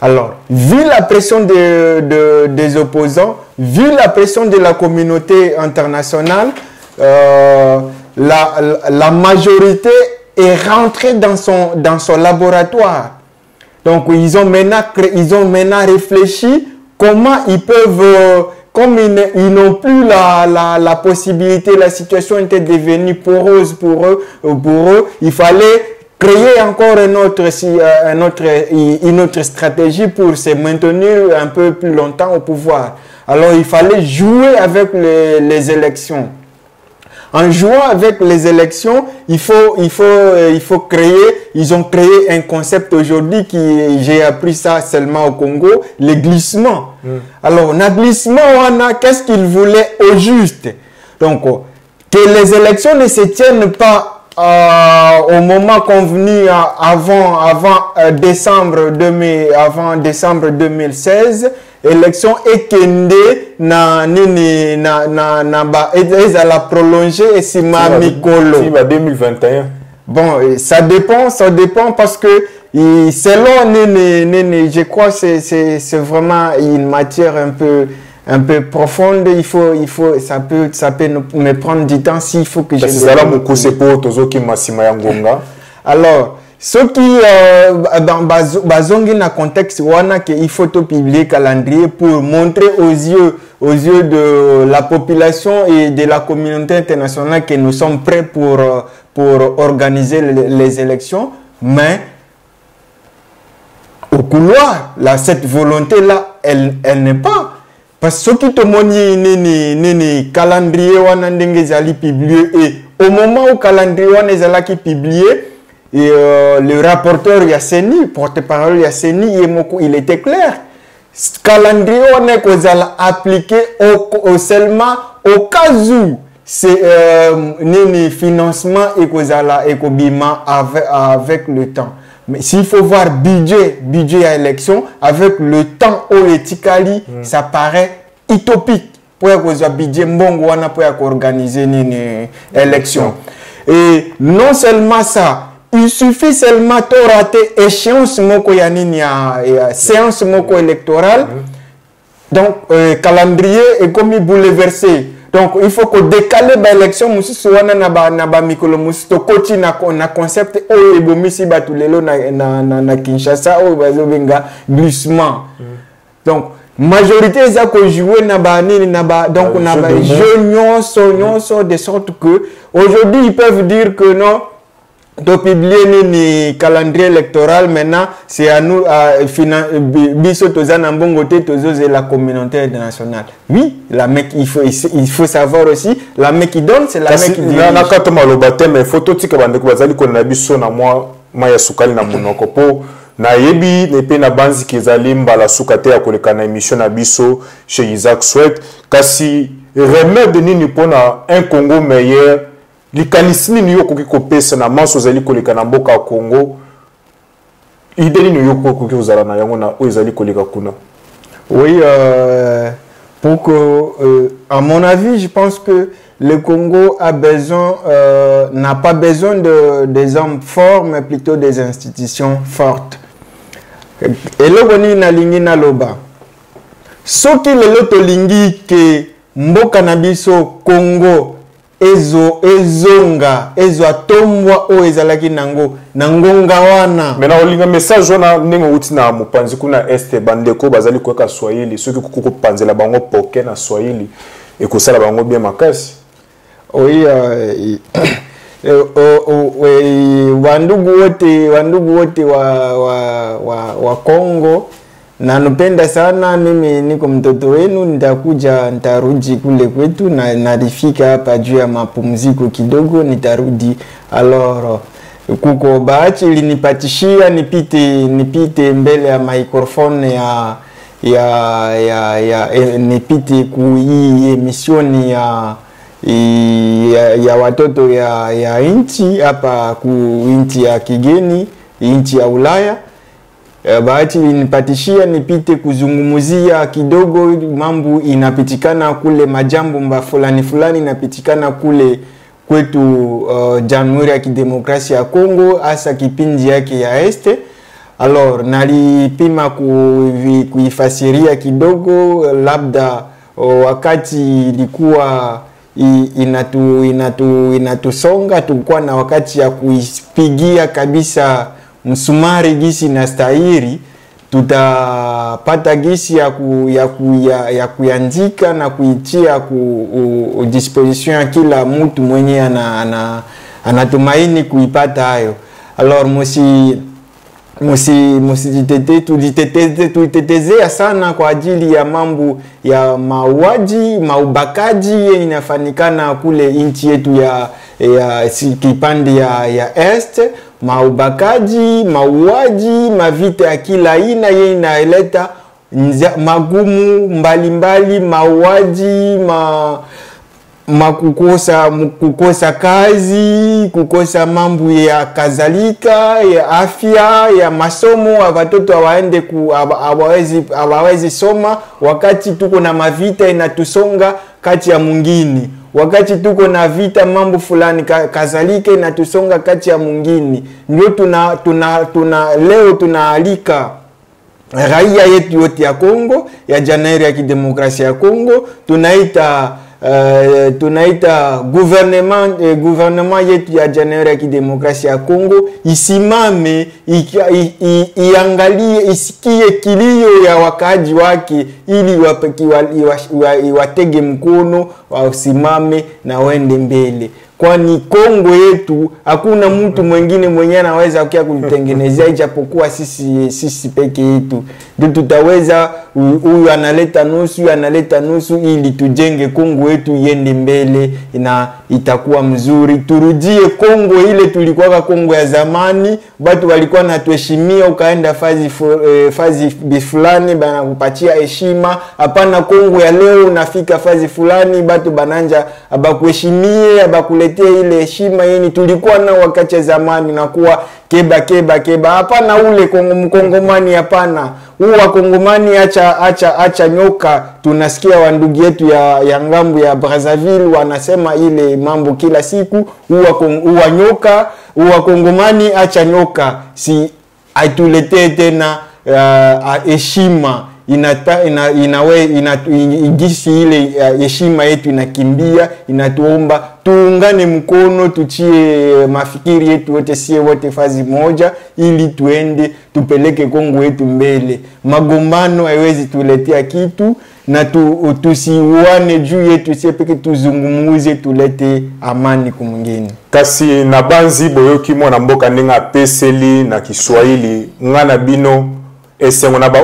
Speaker 6: Alors, vu la pression des opposants, vu la pression de la communauté internationale, la majorité est rentrée dans son laboratoire. Donc, ils ont maintenant réfléchi comment ils peuvent, comme ils n'ont plus la possibilité, la situation était devenue poreuse pour eux, il fallait créer encore une autre stratégie pour se maintenir un peu plus longtemps au pouvoir. Alors, il fallait jouer avec les élections. En jouant avec les élections, ils ont créé un concept aujourd'hui j'ai appris ça seulement au Congo, le glissement. Alors, le glissement, qu'est-ce qu'ils voulaient au juste? Donc, que les élections ne se tiennent pas au moment convenu avant décembre 2016, élection ekende na la prolonger et si ma mikolo
Speaker 2: 2021.
Speaker 6: Bon, ça dépend parce que selon je crois c'est vraiment une matière un peu profonde, ça peut me prendre du temps s'il faut que je... Alors, ce qui bazongi na contexte wana que il faut publier calendrier pour montrer aux yeux de la population et de la communauté internationale que nous sommes prêts pour organiser les élections, mais au couloir, cette volonté-là, elle n'est pas. Parce que ce qui te montre le calendrier wana ndenge zali publié et au moment où le calendrier wana zala qui publié, le rapporteur Yasseni, porte-parole Yasseni, il était clair. Calendrier on est appliqué seulement au cas où c'est financement et bima avec le temps. Mais s'il faut voir budget à élection avec le temps au etikali, ça paraît utopique pour que budget mbongo wana pour organiser une élection. Et non seulement ça, il suffit seulement de rater échéance moko ya nini ya séance moko électorale. Donc calendrier est comme bouleversé. Donc il faut que décaler l'élection mususu wana na ba mikolo mususu to koti na concept o ebomisi batulelo na Kinshasa o bazobenga glissement. Donc majorité za ko jouer na ba nini na ba donc na ba jeunes de sorte que aujourd'hui ils peuvent dire que non de publier ni calendrier électoral maintenant c'est à nous biso tozana mbongo te tozoze la communauté internationale. Oui, la mec il faut savoir aussi la mec qui donne c'est la mec qui dirige.
Speaker 2: Na katoma lo batem mais photo tika bandeko bazali ko na biso na mwa ya sukali na monoko po na yebi ne pe na banzi kezali mbala sukate ya koleka na émission na biso chez Isaac Sweat kasi remède nini pona un Congo meilleur likanisini niyo koki kopesa na maso zali koleka na mboka Congo ideli niyo koki ozala na yango na ezali koleka kuna.
Speaker 6: Oui, pour que à mon avis je pense que le Congo a besoin n'a pas besoin des hommes forts mais plutôt des institutions fortes. Et là on na lingi na loba soki lelo to lingi ke mboka na biso Congo ezonga atombwa o ezalaki nango ngonga wana
Speaker 2: mena olinga message wana ndenge uti na mopanzi kuna este bandeko bazali kweka Swahili soki kuko panzela bango poke na Swahili ekosala bango bien makasi.
Speaker 6: Oui wandugu wote wa Kongo na nupenda sana mimi niko mtoto wenu nitarudi kule kwetu na nalifika hapa juu ya mapumziko kidogo nitarudi. Alors kuko bahati ilinipatishia nipite mbele ya microphone nipite ku hii emission ya watoto ya inchi hapa ku inchi ya kigeni inchi ya Ulaya. Bahati nipatishia nipite kuzungumuzia kidogo mambo inapitikana kule majambo fulani inapitikana kule kwetu Jamhuri ya Kidemokrasia ya Kongo hasa kipindi yake ya este. Alors nalipima kuifasiria kidogo labda wakati ilikuwa inatusonga tulikuwa na wakati ya kuipigia kabisa msumari gisi na stahiri tutapata gisi ya kuandika na kuitia ku disposition ya kila mtu mwenye anatumaini kuipata hayo. Alors tuitetezea sana kwa ajili ya mambo ya mauaji maubakaji inafanikana kule inchi yetu ya kipande ya est, maubakaji mauaji mavita ya kila aina inaleta magumu mbalimbali mauaji kukosa kazi, kukosa mambo ya kadhalika, ya afya, ya masomo, watoto hawawezi soma wakati tuko na mavita inatusonga kati ya mwingine. Wakati tuko na vita mambo fulani kadhalika inatusonga kati ya mwingine. Ndio leo tunaalika raia yetu yote ya Kongo, ya Jamhuri ya Kidemokrasia ya Kongo, tunaita gouvernement yetu ya Jamhuri ya Kidemokrasia ya Kongo isimame iangalie isikie kilio ya wakaji wake ili watege mkono wasimame na wende mbele kwani Kongo yetu hakuna mtu mwingine mwenye anaweza kia kulitengenezea ijapokuwa sisi peke yetu. Ndio tutaweza, huyu analeta nusu ili tujenge Kongo yetu iende mbele na itakuwa mzuri. Turudie Kongo ile tulikuwa Kongo ya zamani, watu walikuwa natuheshimia, ukaenda fazi fulani bana kupatia heshima. Hapana, Kongo ya leo unafika fazi fulani watu bananja abakuheshimie, abakuletea ile heshima yeni tulikuwa na wakati ya zamani na kuwa keba. Hapana, ule mkongomani hapana. Uwa kongomani acha nyoka. Tunasikia wandugu yetu ya ngambo ya Brazzaville wanasema ile mambo kila siku. Uwa nyoka, uwa kongomani acha nyoka. Si aituletee tena heshima. Igisi ile heshima yetu inakimbia, inatuomba tuungane mkono, tuchie mafikiri yetu wote, sie wote fazi moja, ili tuende tupeleke Kongo yetu mbele. Magombano haiwezi tuletea kitu, na tusiuane juu yetu, sie peke tuzungumuze, tulete amani kumwingine.
Speaker 2: Kasi na banzi boyoki mwana mboka ninga peseli na Kiswahili ngana bino esengo na ba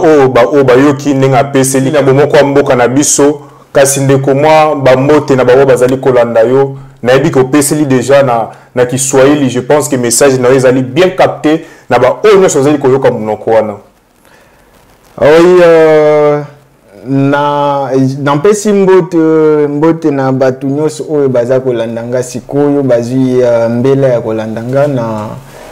Speaker 2: yoki ninga peseli na bomoko mboka na biso, kasi ndeko mwa ba mbote na ba bazali kolanda yo na yebi ko peseli déjà na Kiswahili. Je pense que message na ezali bien capté na ba onyo sozali koyoka munoko wana.
Speaker 6: na pesi mbote na batu nyonso oyo baza kolandanga sikoyo, bazwi mbela ya kolandanga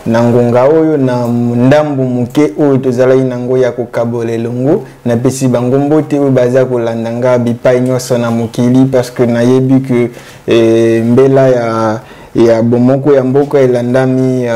Speaker 6: na ngonga oyo na ndambu muke oyo tozalaki nango ya kokabolelongo. Na pesi bango mbote oyo baza kolandanga bipai nyonso na mokili, parce que nayebi que mbela ya bomoko ya mboka elandami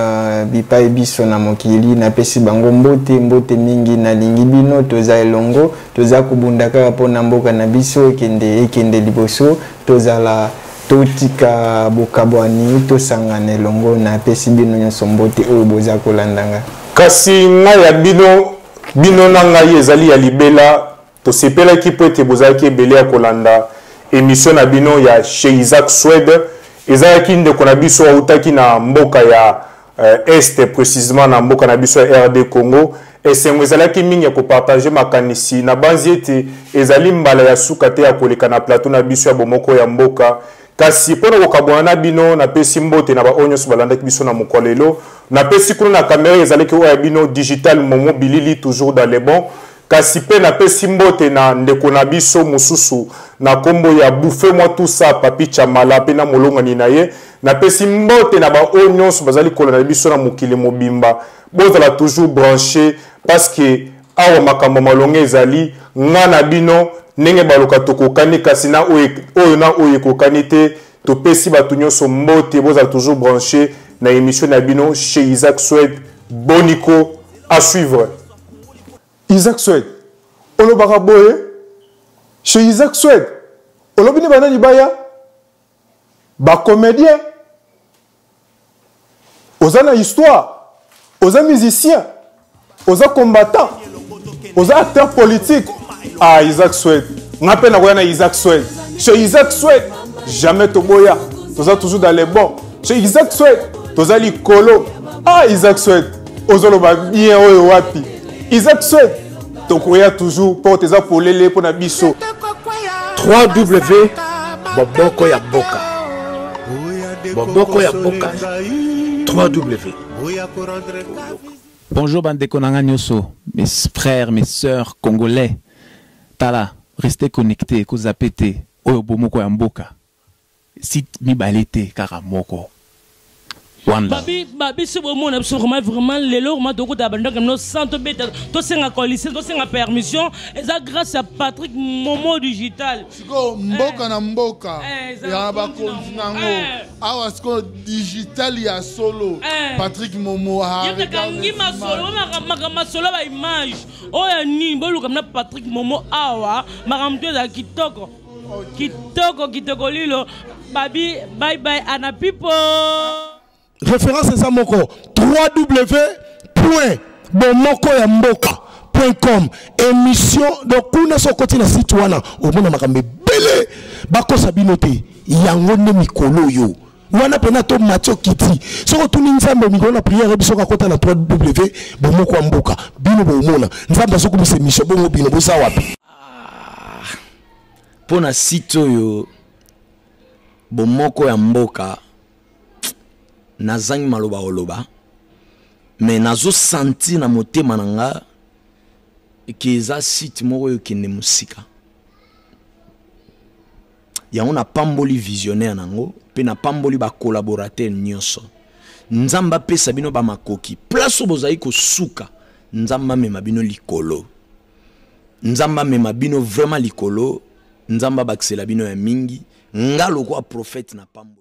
Speaker 6: bipai biso na mokili. Na pesi bango mbote mingi na lingi bino toza elongo, toza kubundaka mpona mboka na biso ekende liboso, tozala totika bokabwani tosangana elongo. Na pesi bino nyonso mbote oyo boza kolandanga.
Speaker 2: Kasi ngai ya bino na ngai ezali ya libela, tosepelaki po ete bozalaki ebele ya kolanda émission na bino ya chez Isaac Swed. Ezalaki ndeko na biso autaki na mboka ya Est, précisément na mboka na biso ya RD Congo. Esengo ezalaki mingi ya kopartage makanisi na banzi ete ezali mbala ya suka te ya koleka na plateau na biso ya bomoko ya mboka. Kasi pona kokabwana na bino na pesi mbote na ba onyoso balandaki biso na mokolelo. Na pesi kuna na caméra ezalaki oya bino digital momo bilili toujours dans les bons. Kasi pe na pesi mbote na ndeko na biso mususu na kombo ya bouffe moi tout ça papi chamala pe na molonga ni naye. Na pesi mbote na ba onyoso bazali kolona biso na mokili mobimba. Bozala toujours branché parce que awa makambo malonga ezali ngana bino nenge baloka tokokani, kasi na oyo na oyo kokani te topesi batu nyonso mbote. Bozala toujours branché na émission na bino chez Isaac Swed. Boniko à suivre. Isaac Swed olobaka boye chez Isaac Swed olobini bana libaya ba comédien, oza na histoire, oza musicien, oza combattant, oza acteur politique. Ah, Isaac Swed ngape na koya Isaac Swed. Chez Isaac Swed jamais toboya, toza toujours dans les bons. Chez Isaac Swed toza likolo. Ah, Isaac Swed ozoloba bien oyo wapi. Isaac Swed tokoya toujours porte za polele pona biso.
Speaker 1: 3W Boboko ya Boka. Boboko ya Boka. 3W.
Speaker 3: Bonjour bandeko nanga nyoso, mes frères, mes sœurs congolais. Tala, restez connectés, kozapete oyo bomoko ya mboka. Site mibalete karamoko.
Speaker 4: Babi si bon on vraiment les lots ma doko d'abandon comme nos centre bête to senga coalition to senga permission et ça grâce à Patrick Momo digital
Speaker 5: siko mboka na mboka ya ba kontinango awa siko digital ya solo Patrick Momo ha
Speaker 4: kangi ma solo ba image oya ni bolu comme na Patrick Momo awa makamto za kitoko lilo babi bye ana people.
Speaker 7: Référence à Moko www.bomokoyamboka.com émission donc kuna sokoti na site wana omona makambe belé bako sabinote yango ne mikolo yo wana pena to Mathieu Kiti soko tuni nzambe mikolo na prière biso ka kota na 3W bomoko ya mboka bino bomona nzambe soko bise mission bongo bino bosa wapi
Speaker 1: pona site oyo bomoko ya mboka nazangi maloba oloba mais nazo senti na motema nanga ke eza site moko yo kende musika yango na pamboli visionnaire nango pe na pamboli ba collaborateur nyonso nzamba pesa bino ba makoki place bozai ko suka nzamba mema bino likolo nzamba mema bino vraiment likolo nzamba baksela bino ya mingi ngalo kwa prophète na pambo